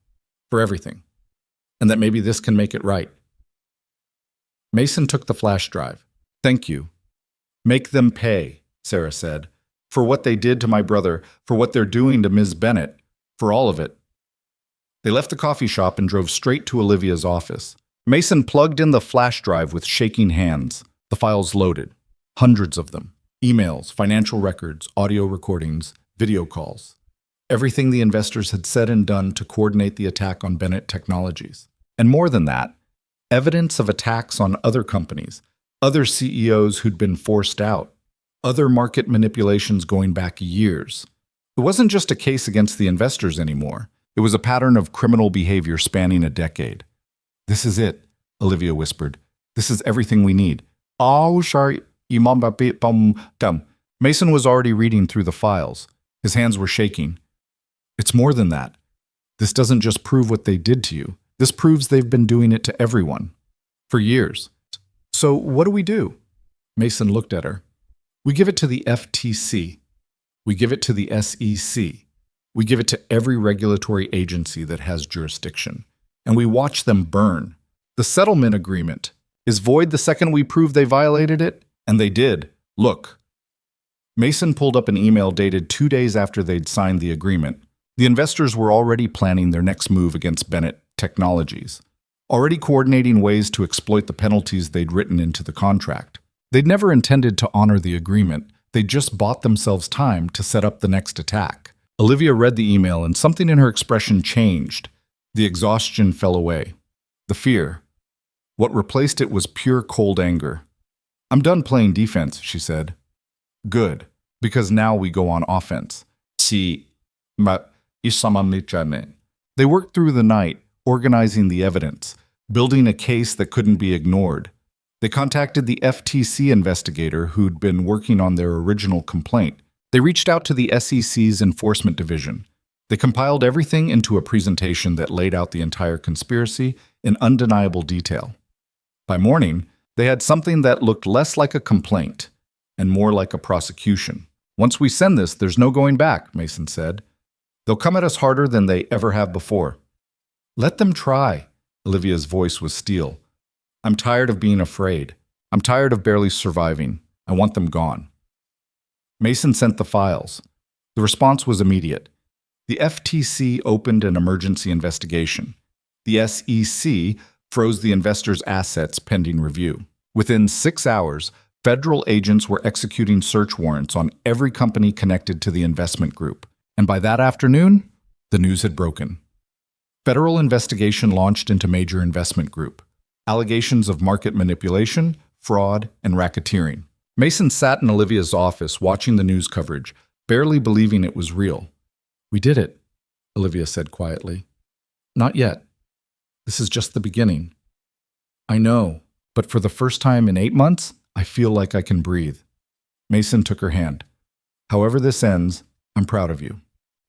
for everything, and that maybe this can make it right. Mason took the flash drive. Thank you. Make them pay, Sarah said, for what they did to my brother, for what they're doing to Ms. Bennett, for all of it. They left the coffee shop and drove straight to Olivia's office. Mason plugged in the flash drive with shaking hands. The files loaded. Hundreds of them. Emails, financial records, audio recordings, video calls. Everything the investors had said and done to coordinate the attack on Bennett Technologies. And more than that, evidence of attacks on other companies, other CEOs who'd been forced out, other market manipulations going back years. It wasn't just a case against the investors anymore. It was a pattern of criminal behavior spanning a decade. This is it, Olivia whispered. This is everything we need. Oh, sorry. Mason was already reading through the files. His hands were shaking. It's more than that. This doesn't just prove what they did to you. This proves they've been doing it to everyone. For years. So what do we do? Mason looked at her. We give it to the FTC. We give it to the SEC. We give it to every regulatory agency that has jurisdiction. And we watch them burn. The settlement agreement is void the second we prove they violated it, and they did. Look. Mason pulled up an email dated 2 days after they'd signed the agreement. The investors were already planning their next move against Bennett Technologies, already coordinating ways to exploit the penalties they'd written into the contract. They'd never intended to honor the agreement. They just bought themselves time to set up the next attack. Olivia read the email, and something in her expression changed. The exhaustion fell away. The fear. What replaced it was pure cold anger. I'm done playing defense, she said. Good, because now we go on offense. They worked through the night, organizing the evidence, building a case that couldn't be ignored. They contacted the FTC investigator who'd been working on their original complaint. They reached out to the SEC's enforcement division. They compiled everything into a presentation that laid out the entire conspiracy in undeniable detail. By morning, they had something that looked less like a complaint and more like a prosecution. Once we send this, there's no going back, Mason said. They'll come at us harder than they ever have before. Let them try. Olivia's voice was steel. I'm tired of being afraid. I'm tired of barely surviving. I want them gone. Mason sent the files. The response was immediate. The FTC opened an emergency investigation. The SEC froze the investors' assets pending review. Within 6 hours, federal agents were executing search warrants on every company connected to the investment group. And by that afternoon, the news had broken. Federal investigation launched into Major Investment Group. Allegations of market manipulation, fraud, and racketeering. Mason sat in Olivia's office watching the news coverage, barely believing it was real. We did it, Olivia said quietly. Not yet. This is just the beginning. I know, but for the first time in 8 months, I feel like I can breathe. Mason took her hand. However this ends, I'm proud of you.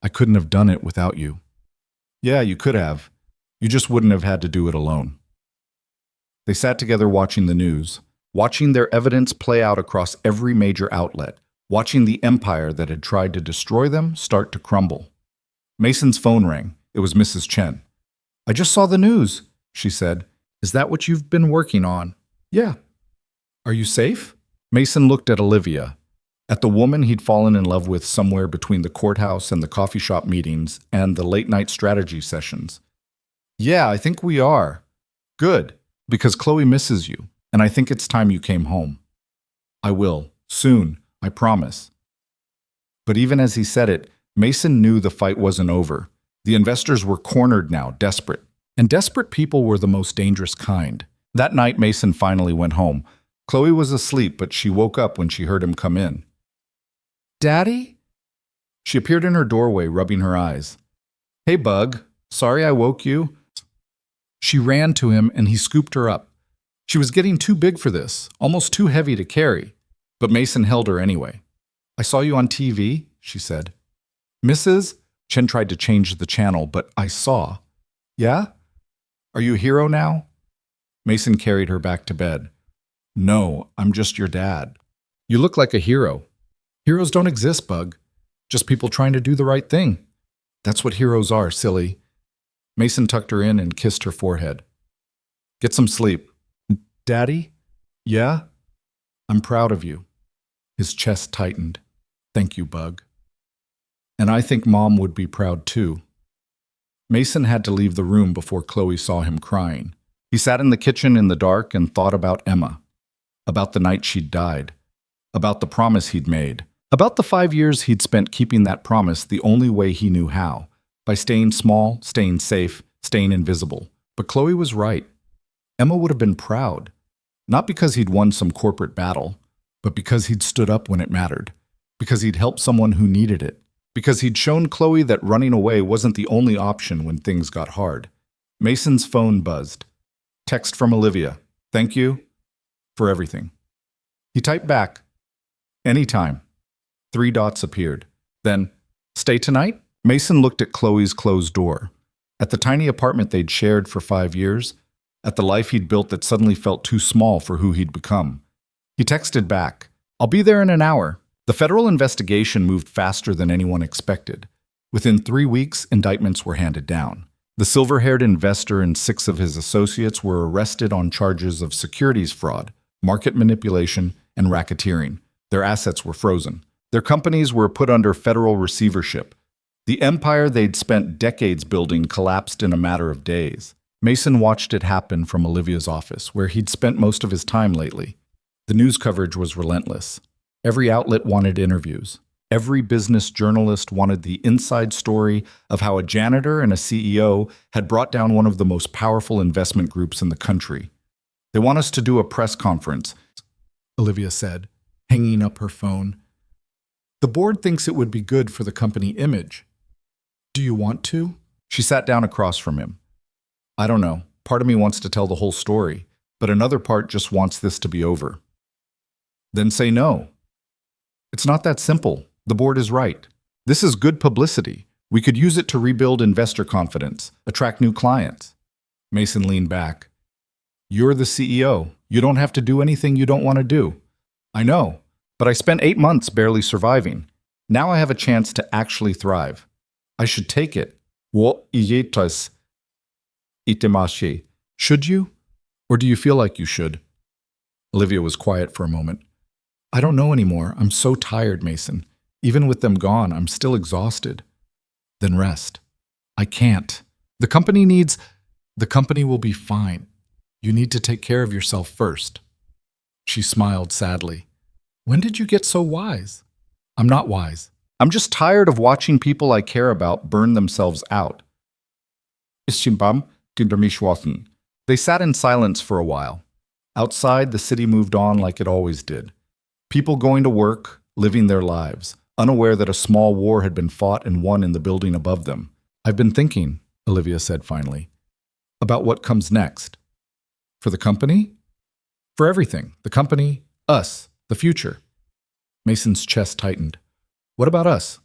I couldn't have done it without you. Yeah, you could have. You just wouldn't have had to do it alone. They sat together watching the news, watching their evidence play out across every major outlet, watching the empire that had tried to destroy them start to crumble. Mason's phone rang. It was Mrs. Chen. I just saw the news, she said. Is that what you've been working on? Yeah. Are you safe? Mason looked at Olivia, at the woman he'd fallen in love with somewhere between the courthouse and the coffee shop meetings and the late-night strategy sessions. Yeah, I think we are. Good, because Chloe misses you, and I think it's time you came home. I will, soon, I promise. But even as he said it, Mason knew the fight wasn't over. The investors were cornered now, desperate. And desperate people were the most dangerous kind. That night, Mason finally went home. Chloe was asleep, but she woke up when she heard him come in. Daddy? She appeared in her doorway, rubbing her eyes. Hey, Bug. Sorry I woke you. She ran to him, and he scooped her up. She was getting too big for this, almost too heavy to carry. But Mason held her anyway. I saw you on TV, she said. Mrs.? Chen tried to change the channel, but I saw. Yeah? Are you a hero now? Mason carried her back to bed. No, I'm just your dad. You look like a hero. Heroes don't exist, Bug. Just people trying to do the right thing. That's what heroes are, silly. Mason tucked her in and kissed her forehead. Get some sleep. Daddy? Yeah? I'm proud of you. His chest tightened. Thank you, Bug. And I think Mom would be proud too. Mason had to leave the room before Chloe saw him crying. He sat in the kitchen in the dark and thought about Emma, about the night she'd died, about the promise he'd made, about the 5 years he'd spent keeping that promise the only way he knew how, by staying small, staying safe, staying invisible. But Chloe was right. Emma would have been proud, not because he'd won some corporate battle, but because he'd stood up when it mattered, because he'd helped someone who needed it, because he'd shown Chloe that running away wasn't the only option when things got hard. Mason's phone buzzed. Text from Olivia. Thank you for everything. He typed back, anytime. 3 dots appeared. Then, stay tonight? Mason looked at Chloe's closed door, at the tiny apartment they'd shared for 5 years, at the life he'd built that suddenly felt too small for who he'd become. He texted back, I'll be there in an hour. The federal investigation moved faster than anyone expected. Within 3 weeks, indictments were handed down. The silver-haired investor and 6 of his associates were arrested on charges of securities fraud, market manipulation, and racketeering. Their assets were frozen. Their companies were put under federal receivership. The empire they'd spent decades building collapsed in a matter of days. Mason watched it happen from Olivia's office, where he'd spent most of his time lately. The news coverage was relentless. Every outlet wanted interviews. Every business journalist wanted the inside story of how a janitor and a CEO had brought down one of the most powerful investment groups in the country. They want us to do a press conference, Olivia said, hanging up her phone. The board thinks it would be good for the company image. Do you want to? She sat down across from him. I don't know. Part of me wants to tell the whole story, but another part just wants this to be over. Then say no. It's not that simple. The board is right. This is good publicity. We could use it to rebuild investor confidence, attract new clients. Mason leaned back. You're the CEO. You don't have to do anything you don't want to do. I know, but I spent 8 months barely surviving. Now I have a chance to actually thrive. I should take it. Should you? Or do you feel like you should? Olivia was quiet for a moment. I don't know anymore. I'm so tired, Mason. Even with them gone, I'm still exhausted. Then rest. I can't. The company will be fine. You need to take care of yourself first. She smiled sadly. When did you get so wise? I'm not wise. I'm just tired of watching people I care about burn themselves out. They sat in silence for a while. Outside, the city moved on like it always did. People going to work, living their lives, unaware that a small war had been fought and won in the building above them. I've been thinking, Olivia said finally, about what comes next. For the company? For everything. The company, us, the future. Mason's chest tightened. What about us?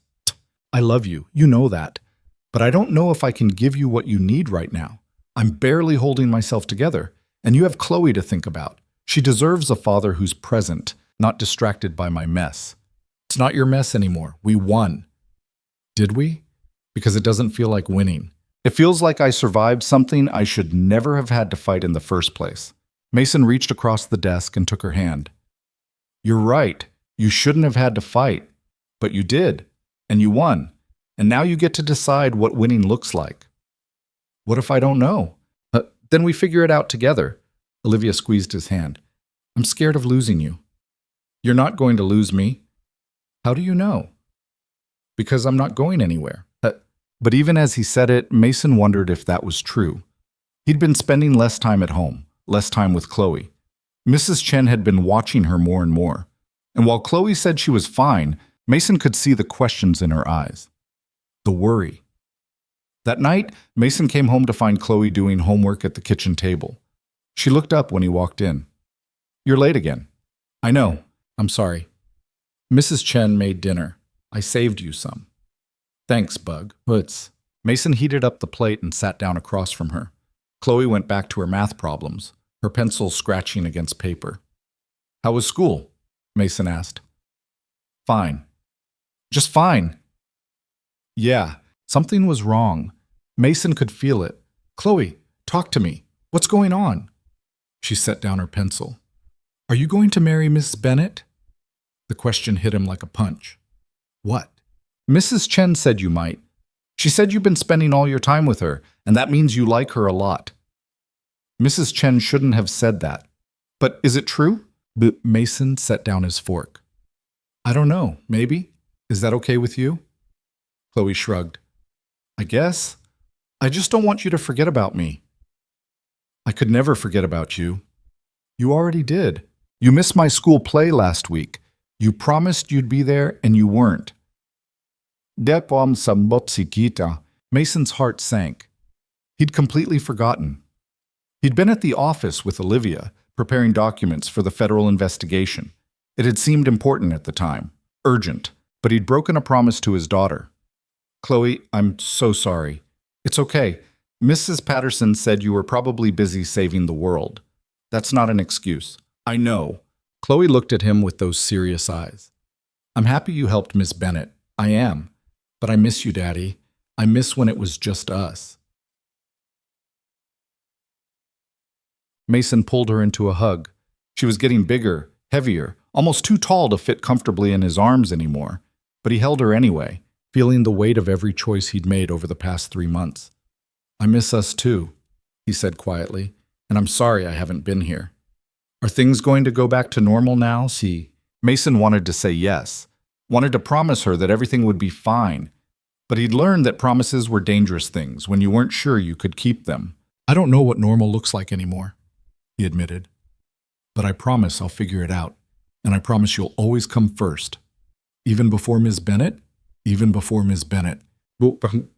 I love you. You know that. But I don't know if I can give you what you need right now. I'm barely holding myself together. And you have Chloe to think about. She deserves a father who's present, not distracted by my mess. It's not your mess anymore. We won. Did we? Because it doesn't feel like winning. It feels like I survived something I should never have had to fight in the first place. Mason reached across the desk and took her hand. You're right. You shouldn't have had to fight. But you did. And you won. And now you get to decide what winning looks like. What if I don't know? Then we figure it out together. Olivia squeezed his hand. I'm scared of losing you. You're not going to lose me. How do you know? Because I'm not going anywhere. But even as he said it, Mason wondered if that was true. He'd been spending less time at home, less time with Chloe. Mrs. Chen had been watching her more and more. And while Chloe said she was fine, Mason could see the questions in her eyes. The worry. That night, Mason came home to find Chloe doing homework at the kitchen table. She looked up when he walked in. You're late again. I know. I'm sorry. Mrs. Chen made dinner. I saved you some. Thanks, Bug. Mason heated up the plate and sat down across from her. Chloe went back to her math problems, her pencil scratching against paper. How was school? Mason asked. Fine. Just fine. Yeah, something was wrong. Mason could feel it. Chloe, talk to me. What's going on? She set down her pencil. Are you going to marry Miss Bennett? The question hit him like a punch. What? Mrs. Chen said you might. She said you've been spending all your time with her, and that means you like her a lot. Mrs. Chen shouldn't have said that. But is it true? Mason set down his fork. I don't know, maybe. Is that okay with you? Chloe shrugged. I guess. I just don't want you to forget about me. I could never forget about you. You already did. You missed my school play last week. You promised you'd be there, and you weren't. Mason's heart sank. He'd completely forgotten. He'd been at the office with Olivia, preparing documents for the federal investigation. It had seemed important at the time, urgent, but he'd broken a promise to his daughter. Chloe, I'm so sorry. It's okay. Mrs. Patterson said you were probably busy saving the world. That's not an excuse. I know. Chloe looked at him with those serious eyes. I'm happy you helped Miss Bennett. I am. But I miss you, Daddy. I miss when it was just us. Mason pulled her into a hug. She was getting bigger, heavier, almost too tall to fit comfortably in his arms anymore. But he held her anyway, feeling the weight of every choice he'd made over the past 3 months. I miss us too, he said quietly, and I'm sorry I haven't been here. Are things going to go back to normal now? Mason wanted to say yes, wanted to promise her that everything would be fine, but he'd learned that promises were dangerous things when you weren't sure you could keep them. I don't know what normal looks like anymore, he admitted. But I promise I'll figure it out, and I promise you'll always come first. Even before Ms. Bennett? Even before Ms. Bennett.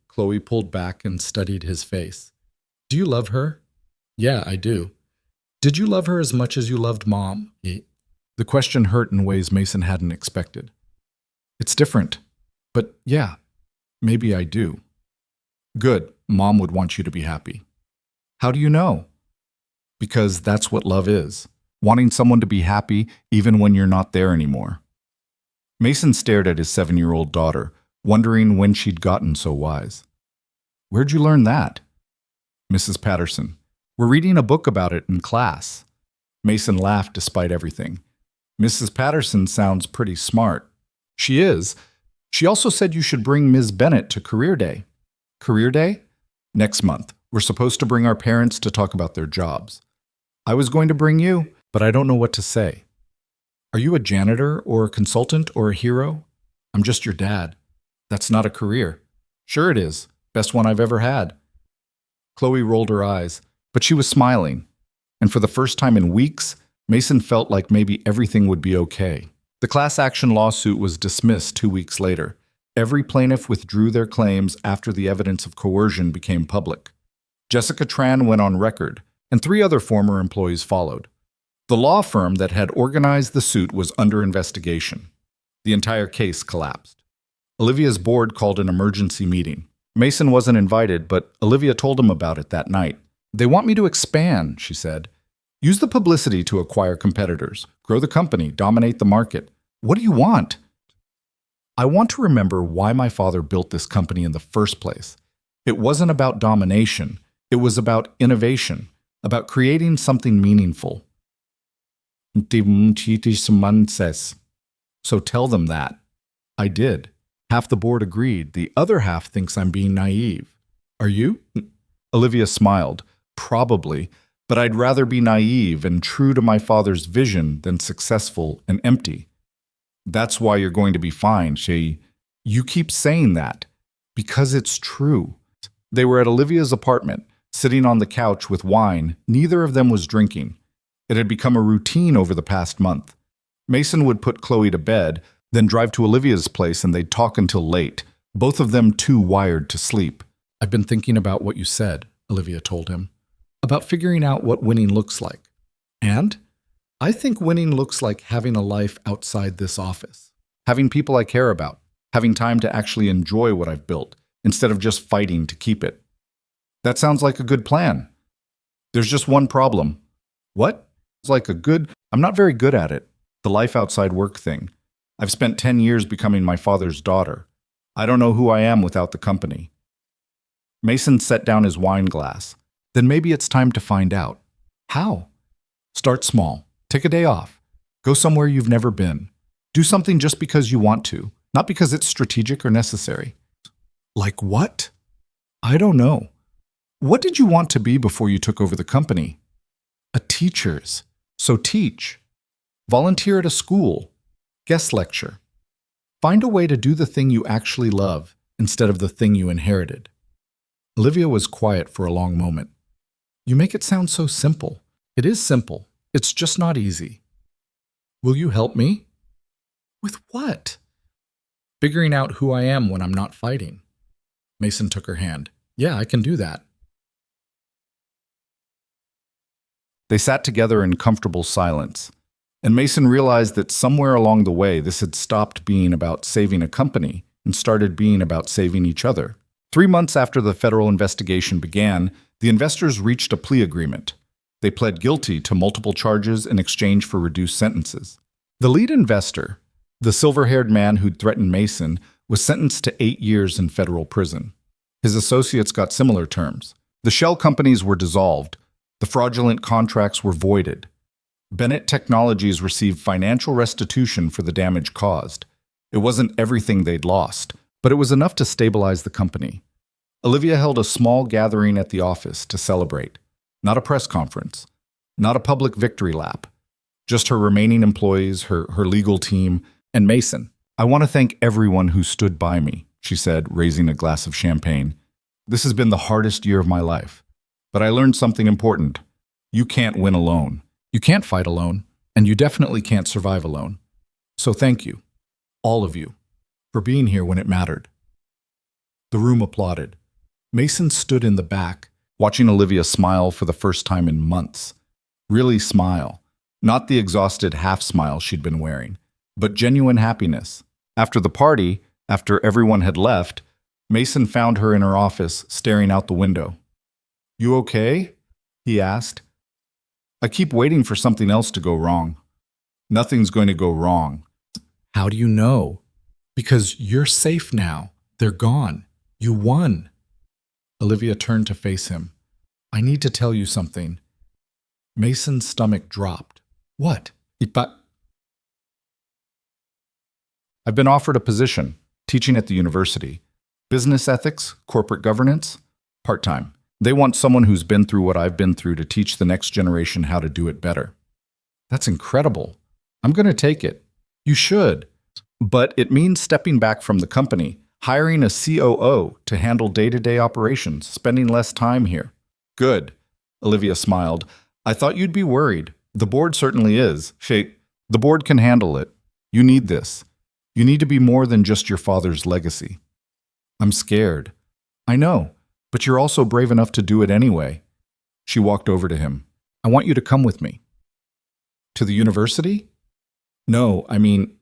Chloe pulled back and studied his face. Do you love her? Yeah, I do. Did you love her as much as you loved Mom? The question hurt in ways Mason hadn't expected. It's different, but yeah, maybe I do. Good, Mom would want you to be happy. How do you know? Because that's what love is, wanting someone to be happy even when you're not there anymore. Mason stared at his 7-year-old daughter, wondering when she'd gotten so wise. Where'd you learn that? Mrs. Patterson. We're reading a book about it in class. Mason laughed despite everything. Mrs. Patterson sounds pretty smart. She is. She also said you should bring Ms. Bennett to Career Day. Career Day? Next month. We're supposed to bring our parents to talk about their jobs. I was going to bring you, but I don't know what to say. Are you a janitor or a consultant or a hero? I'm just your dad. That's not a career. Sure it is. Best one I've ever had. Chloe rolled her eyes, but she was smiling. And for the first time in weeks, Mason felt like maybe everything would be okay. The class action lawsuit was dismissed 2 weeks later. Every plaintiff withdrew their claims after the evidence of coercion became public. Jessica Tran went on record, and 3 other former employees followed. The law firm that had organized the suit was under investigation. The entire case collapsed. Olivia's board called an emergency meeting. Mason wasn't invited, but Olivia told him about it that night. They want me to expand, she said. Use the publicity to acquire competitors, grow the company, dominate the market. What do you want? I want to remember why my father built this company in the first place. It wasn't about domination. It was about innovation, about creating something meaningful. So tell them that. I did. Half the board agreed. The other half thinks I'm being naive. Are you? Olivia smiled. Probably, but I'd rather be naive and true to my father's vision than successful and empty. That's why you're going to be fine, Shay. You keep saying that. Because it's true. They were at Olivia's apartment, sitting on the couch with wine. Neither of them was drinking. It had become a routine over the past month. Mason would put Chloe to bed, then drive to Olivia's place and they'd talk until late, both of them too wired to sleep. I've been thinking about what you said, Olivia told him, about figuring out what winning looks like. And I think winning looks like having a life outside this office, having people I care about, having time to actually enjoy what I've built, instead of just fighting to keep it. That sounds like a good plan. There's just one problem. What? It's like I'm not very good at it. The life outside work thing. I've spent 10 years becoming my father's daughter. I don't know who I am without the company. Mason set down his wine glass. Then maybe it's time to find out. How? Start small. Take a day off. Go somewhere you've never been. Do something just because you want to, not because it's strategic or necessary. Like what? I don't know. What did you want to be before you took over the company? A teacher's. So teach. Volunteer at a school. Guest lecture. Find a way to do the thing you actually love instead of the thing you inherited. Olivia was quiet for a long moment. You make it sound so simple. It is simple. It's just not easy. Will you help me? With what? Figuring out who I am when I'm not fighting. Mason took her hand. Yeah, I can do that. They sat together in comfortable silence, and Mason realized that somewhere along the way this had stopped being about saving a company and started being about saving each other. 3 months after the federal investigation began, the investors reached a plea agreement. They pled guilty to multiple charges in exchange for reduced sentences. The lead investor, the silver-haired man who'd threatened Mason, was sentenced to 8 years in federal prison. His associates got similar terms. The shell companies were dissolved. The fraudulent contracts were voided. Bennett Technologies received financial restitution for the damage caused. It wasn't everything they'd lost, but it was enough to stabilize the company. Olivia held a small gathering at the office to celebrate. Not a press conference, not a public victory lap. Just her remaining employees, her legal team, and Mason. I want to thank everyone who stood by me, she said, raising a glass of champagne. This has been the hardest year of my life. But I learned something important. You can't win alone. You can't fight alone, and you definitely can't survive alone. So thank you, all of you, for being here when it mattered. The room applauded. Mason stood in the back, watching Olivia smile for the first time in months. Really smile. Not the exhausted half smile she'd been wearing, but genuine happiness. After the party, after everyone had left, Mason found her in her office, staring out the window. You okay? He asked. I keep waiting for something else to go wrong. Nothing's going to go wrong. How do you know? Because you're safe now. They're gone. You won. Olivia turned to face him. I need to tell you something. Mason's stomach dropped. What? I've been offered a position, teaching at the university. Business ethics, corporate governance, part-time. They want someone who's been through what I've been through to teach the next generation how to do it better. That's incredible. I'm going to take it. You should. But it means stepping back from the company, hiring a COO to handle day-to-day operations, spending less time here. Good. Olivia smiled. I thought you'd be worried. The board certainly is. The board can handle it. You need this. You need to be more than just your father's legacy. I'm scared. I know. But you're also brave enough to do it anyway. She walked over to him. I want you to come with me. To the university? No,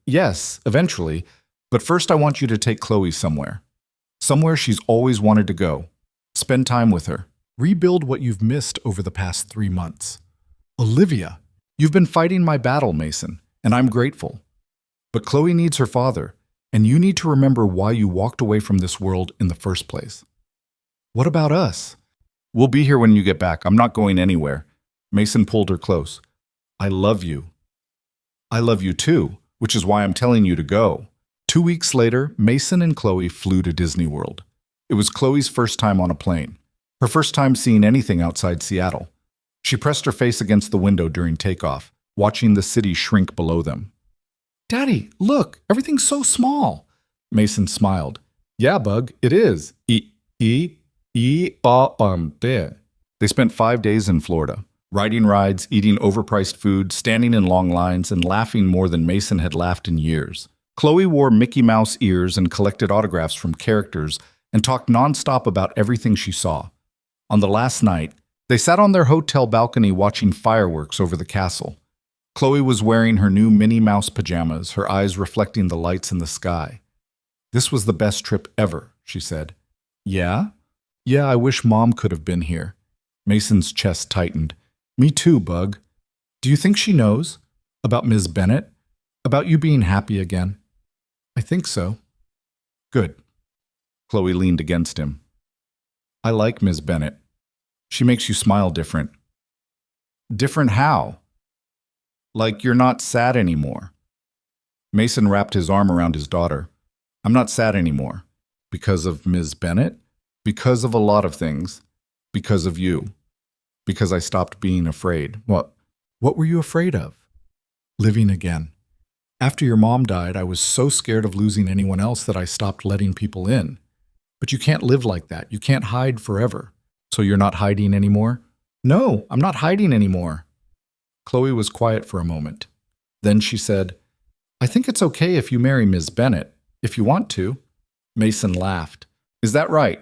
yes, eventually. But first I want you to take Chloe somewhere. Somewhere she's always wanted to go. Spend time with her. Rebuild what you've missed over the past 3 months. Olivia, you've been fighting my battle, Mason, and I'm grateful. But Chloe needs her father, and you need to remember why you walked away from this world in the first place. What about us? We'll be here when you get back. I'm not going anywhere. Mason pulled her close. I love you. I love you too, which is why I'm telling you to go. 2 weeks later, Mason and Chloe flew to Disney World. It was Chloe's first time on a plane. Her first time seeing anything outside Seattle. She pressed her face against the window during takeoff, watching the city shrink below them. Daddy, look, everything's so small. Mason smiled. Yeah, Bug, it is. They spent 5 days in Florida, riding rides, eating overpriced food, standing in long lines, and laughing more than Mason had laughed in years. Chloe wore Mickey Mouse ears and collected autographs from characters and talked nonstop about everything she saw. On the last night, they sat on their hotel balcony watching fireworks over the castle. Chloe was wearing her new Minnie Mouse pajamas, her eyes reflecting the lights in the sky. This was the best trip ever, she said. Yeah? Yeah, I wish Mom could have been here. Mason's chest tightened. Me too, Bug. Do you think she knows? About Ms. Bennett? About you being happy again. I think so. Good. Chloe leaned against him. I like Ms. Bennett. She makes you smile different. Different how? Like you're not sad anymore. Mason wrapped his arm around his daughter. I'm not sad anymore. Because of Ms. Bennett? Because of a lot of things. Because of you. Because I stopped being afraid. What were you afraid of? Living again. After your mom died, I was so scared of losing anyone else that I stopped letting people in. But you can't live like that. You can't hide forever. So you're not hiding anymore? No, I'm not hiding anymore. Chloe was quiet for a moment. Then she said, I think it's okay if you marry Ms. Bennett, if you want to. Mason laughed. Is that right?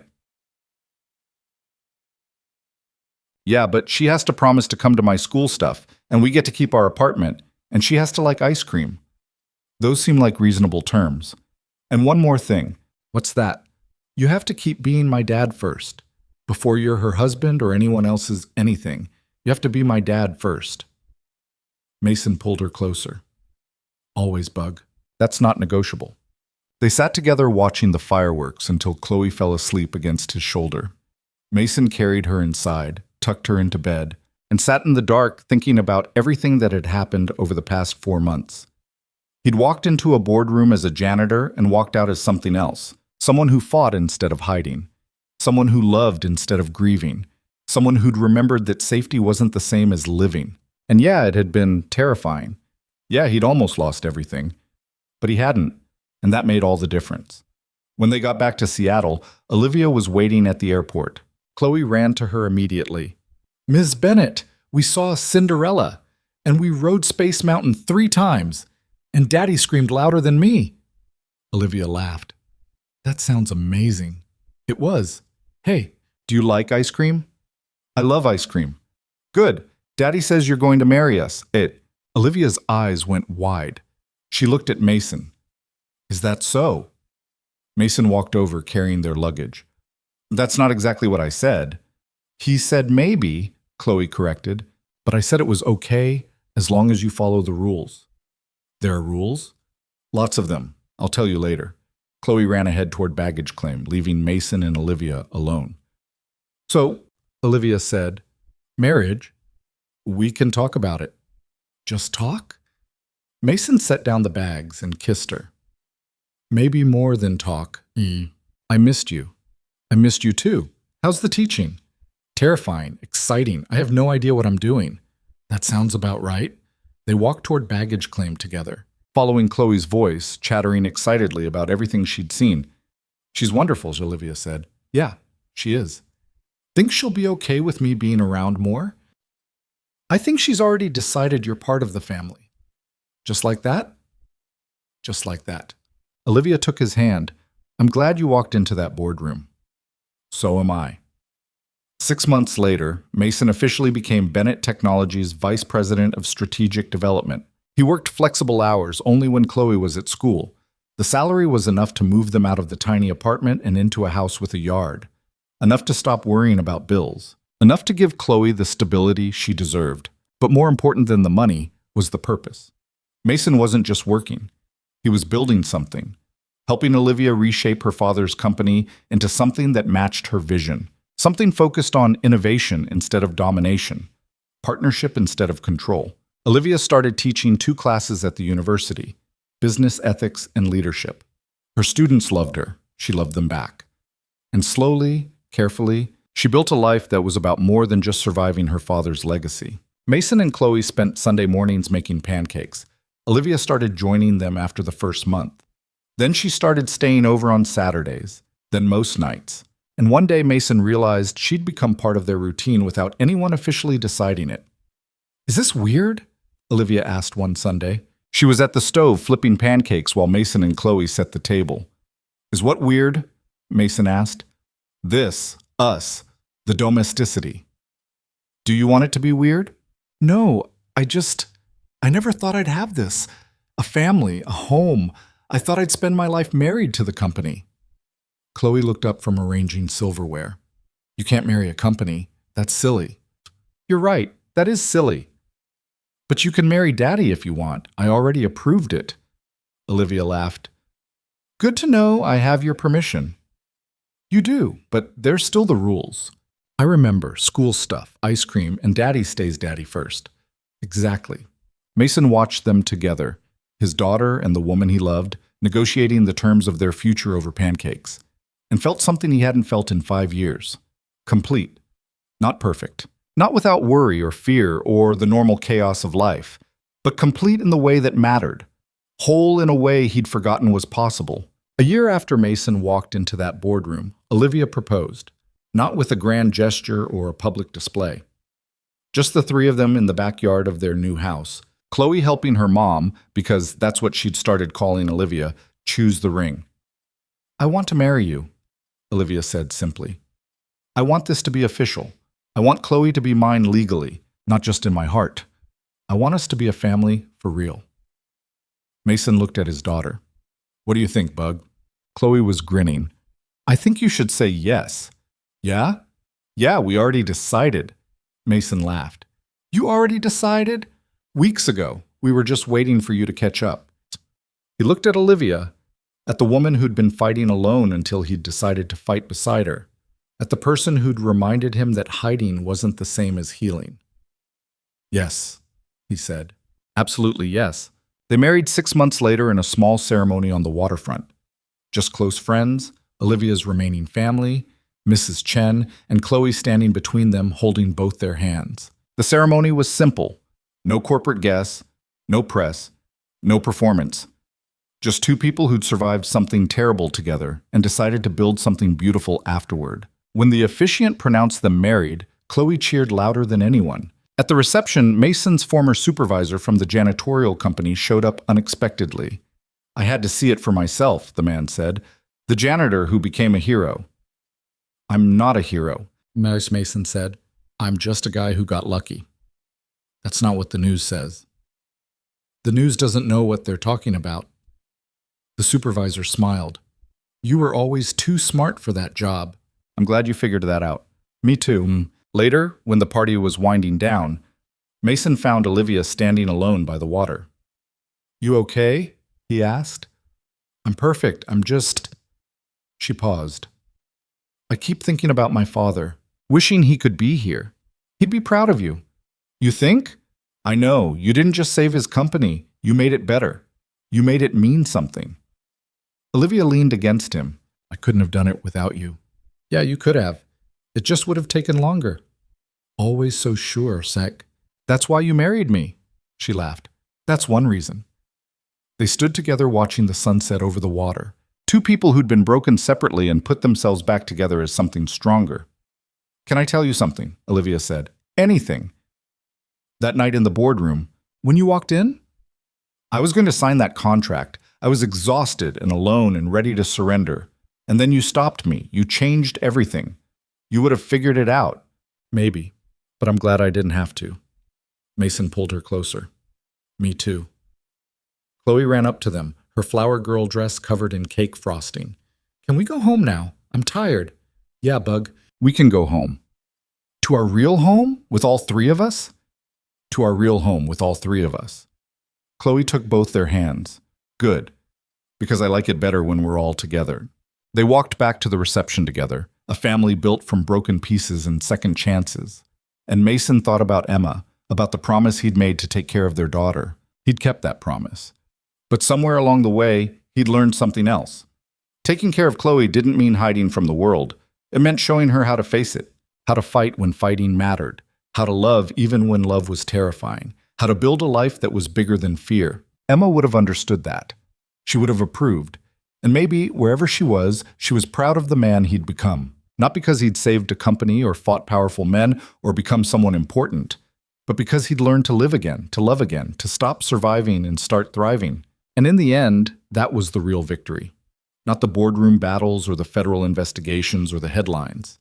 Yeah, but she has to promise to come to my school stuff, and we get to keep our apartment, and she has to like ice cream. Those seem like reasonable terms. And one more thing. What's that? You have to keep being my dad first. Before you're her husband or anyone else's anything, you have to be my dad first. Mason pulled her closer. Always, Bug. That's not negotiable. They sat together watching the fireworks until Chloe fell asleep against his shoulder. Mason carried her inside, tucked her into bed, and sat in the dark thinking about everything that had happened over the past 4 months. He'd walked into a boardroom as a janitor and walked out as something else, someone who fought instead of hiding, someone who loved instead of grieving, someone who'd remembered that safety wasn't the same as living. And yeah, it had been terrifying. Yeah, he'd almost lost everything. But he hadn't, and that made all the difference. When they got back to Seattle, Olivia was waiting at the airport. Chloe ran to her immediately. Ms. Bennett, we saw Cinderella, and we rode Space Mountain 3 times, and Daddy screamed louder than me. Olivia laughed. That sounds amazing. It was. Hey, do you like ice cream? I love ice cream. Good. Daddy says you're going to marry us. Olivia's eyes went wide. She looked at Mason. Is that so? Mason walked over carrying their luggage. That's not exactly what I said. He said maybe, Chloe corrected, but I said it was okay as long as you follow the rules. There are rules? Lots of them. I'll tell you later. Chloe ran ahead toward baggage claim, leaving Mason and Olivia alone. So, Olivia said, marriage? We can talk about it. Just talk? Mason set down the bags and kissed her. Maybe more than talk. I missed you. I missed you too. How's the teaching? Terrifying, exciting. I have no idea what I'm doing. That sounds about right. They walked toward baggage claim together, following Chloe's voice, chattering excitedly about everything she'd seen. She's wonderful, Olivia said. Yeah, she is. Think she'll be okay with me being around more? I think she's already decided you're part of the family. Just like that? Just like that. Olivia took his hand. I'm glad you walked into that boardroom. So am I. 6 months later, Mason officially became Bennett Technologies' Vice President of Strategic Development. He worked flexible hours only when Chloe was at school. The salary was enough to move them out of the tiny apartment and into a house with a yard. Enough to stop worrying about bills. Enough to give Chloe the stability she deserved. But more important than the money was the purpose. Mason wasn't just working. He was building something, helping Olivia reshape her father's company into something that matched her vision. Something focused on innovation instead of domination, partnership instead of control. Olivia started teaching 2 classes at the university, business ethics and leadership. Her students loved her. She loved them back. And slowly, carefully, she built a life that was about more than just surviving her father's legacy. Mason and Chloe spent Sunday mornings making pancakes. Olivia started joining them after the first month. Then she started staying over on Saturdays, then most nights. And one day Mason realized she'd become part of their routine without anyone officially deciding it. Is this weird? Olivia asked one Sunday. She was at the stove flipping pancakes while Mason and Chloe set the table. Is what weird? Mason asked. This, us, the domesticity. Do you want it to be weird? No, I never thought I'd have this. A family, a home. I thought I'd spend my life married to the company. Chloe looked up from arranging silverware. You can't marry a company. That's silly. You're right. That is silly. But you can marry Daddy if you want. I already approved it. Olivia laughed. Good to know I have your permission. You do, but there's still the rules. I remember school stuff, ice cream, and Daddy stays Daddy first. Exactly. Mason watched them together, his daughter and the woman he loved, negotiating the terms of their future over pancakes, and felt something he hadn't felt in 5 years. Complete. Not perfect. Not without worry or fear or the normal chaos of life, but complete in the way that mattered. Whole in a way he'd forgotten was possible. A year after Mason walked into that boardroom, Olivia proposed, not with a grand gesture or a public display. Just the three of them in the backyard of their new house, Chloe helping her mom, because that's what she'd started calling Olivia, choose the ring. I want to marry you, Olivia said simply. I want this to be official. I want Chloe to be mine legally, not just in my heart. I want us to be a family for real. Mason looked at his daughter. What do you think, Bug? Chloe was grinning. I think you should say yes. Yeah? Yeah, we already decided. Mason laughed. You already decided? Weeks ago. We were just waiting for you to catch up. He looked at Olivia, at the woman who'd been fighting alone until he'd decided to fight beside her, at the person who'd reminded him that hiding wasn't the same as healing. Yes, he said. Absolutely yes. They married 6 months later in a small ceremony on the waterfront. Just close friends, Olivia's remaining family, Mrs. Chen, and Chloe standing between them holding both their hands. The ceremony was simple. No corporate guests, no press, no performance. Just two people who'd survived something terrible together and decided to build something beautiful afterward. When the officiant pronounced them married, Chloe cheered louder than anyone. At the reception, Mason's former supervisor from the janitorial company showed up unexpectedly. I had to see it for myself, the man said. The janitor who became a hero. I'm not a hero, Mason said. I'm just a guy who got lucky. That's not what the news says. The news doesn't know what they're talking about. The supervisor smiled. You were always too smart for that job. I'm glad you figured that out. Me too. Later, when the party was winding down, Mason found Olivia standing alone by the water. You okay? He asked. I'm perfect. I'm just... She paused. I keep thinking about my father, wishing he could be here. He'd be proud of you. You think? I know. You didn't just save his company. You made it better. You made it mean something. Olivia leaned against him. I couldn't have done it without you. Yeah, you could have. It just would have taken longer. Always so sure, Sec. That's why you married me, she laughed. That's one reason. They stood together watching the sunset over the water. Two people who'd been broken separately and put themselves back together as something stronger. Can I tell you something? Olivia said. Anything. That night in the boardroom, when you walked in, I was going to sign that contract. I was exhausted and alone and ready to surrender. And then you stopped me. You changed everything. You would have figured it out. Maybe. But I'm glad I didn't have to. Mason pulled her closer. Me too. Chloe ran up to them, her flower girl dress covered in cake frosting. Can we go home now? I'm tired. Yeah, Bug. We can go home. To our real home? With all three of us? To our real home with all three of us. Chloe took both their hands. Good. Because I like it better when we're all together. They walked back to the reception together, a family built from broken pieces and second chances. And Mason thought about Emma, about the promise he'd made to take care of their daughter. He'd kept that promise. But somewhere along the way, he'd learned something else. Taking care of Chloe didn't mean hiding from the world. It meant showing her how to face it, how to fight when fighting mattered, how to love even when love was terrifying, how to build a life that was bigger than fear. Emma would have understood that. She would have approved. And maybe, wherever she was proud of the man he'd become. Not because he'd saved a company or fought powerful men or become someone important, but because he'd learned to live again, to love again, to stop surviving and start thriving. And in the end, that was the real victory. Not the boardroom battles or the federal investigations or the headlines,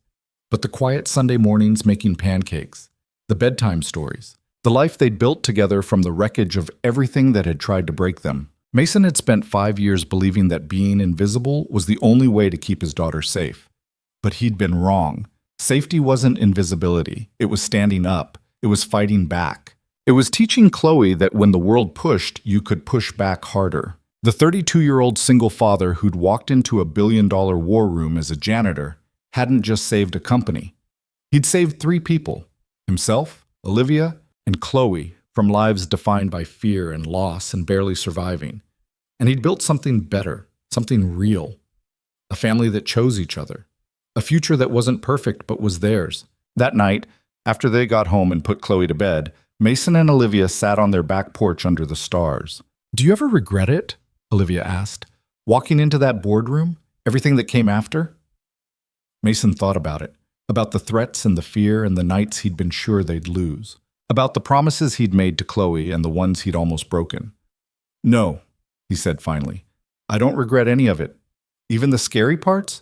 but the quiet Sunday mornings making pancakes, the bedtime stories, the life they'd built together from the wreckage of everything that had tried to break them. Mason had spent 5 years believing that being invisible was the only way to keep his daughter safe. But he'd been wrong. Safety wasn't invisibility. It was standing up. It was fighting back. It was teaching Chloe that when the world pushed, you could push back harder. The 32-year-old single father who'd walked into a billion-dollar war room as a janitor hadn't just saved a company. He'd saved 3 people, himself, Olivia, and Chloe, from lives defined by fear and loss and barely surviving. And he'd built something better, something real. A family that chose each other. A future that wasn't perfect but was theirs. That night, after they got home and put Chloe to bed, Mason and Olivia sat on their back porch under the stars. "Do you ever regret it?" Olivia asked. "Walking into that boardroom? Everything that came after?" Mason thought about it. About the threats and the fear and the nights he'd been sure they'd lose. About the promises he'd made to Chloe and the ones he'd almost broken. "No," he said finally. "I don't regret any of it. Even the scary parts?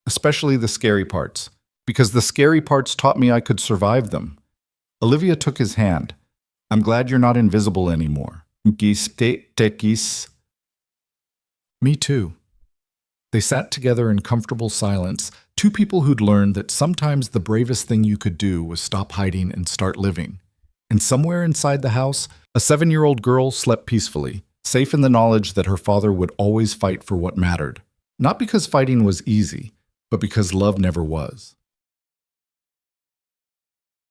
Especially the scary parts. Because the scary parts taught me I could survive them." Olivia took his hand. "I'm glad you're not invisible anymore." Me too. They sat together in comfortable silence, 2 people who'd learned that sometimes the bravest thing you could do was stop hiding and start living. And somewhere inside the house, a 7-year-old girl slept peacefully, safe in the knowledge that her father would always fight for what mattered. Not because fighting was easy, but because love never was.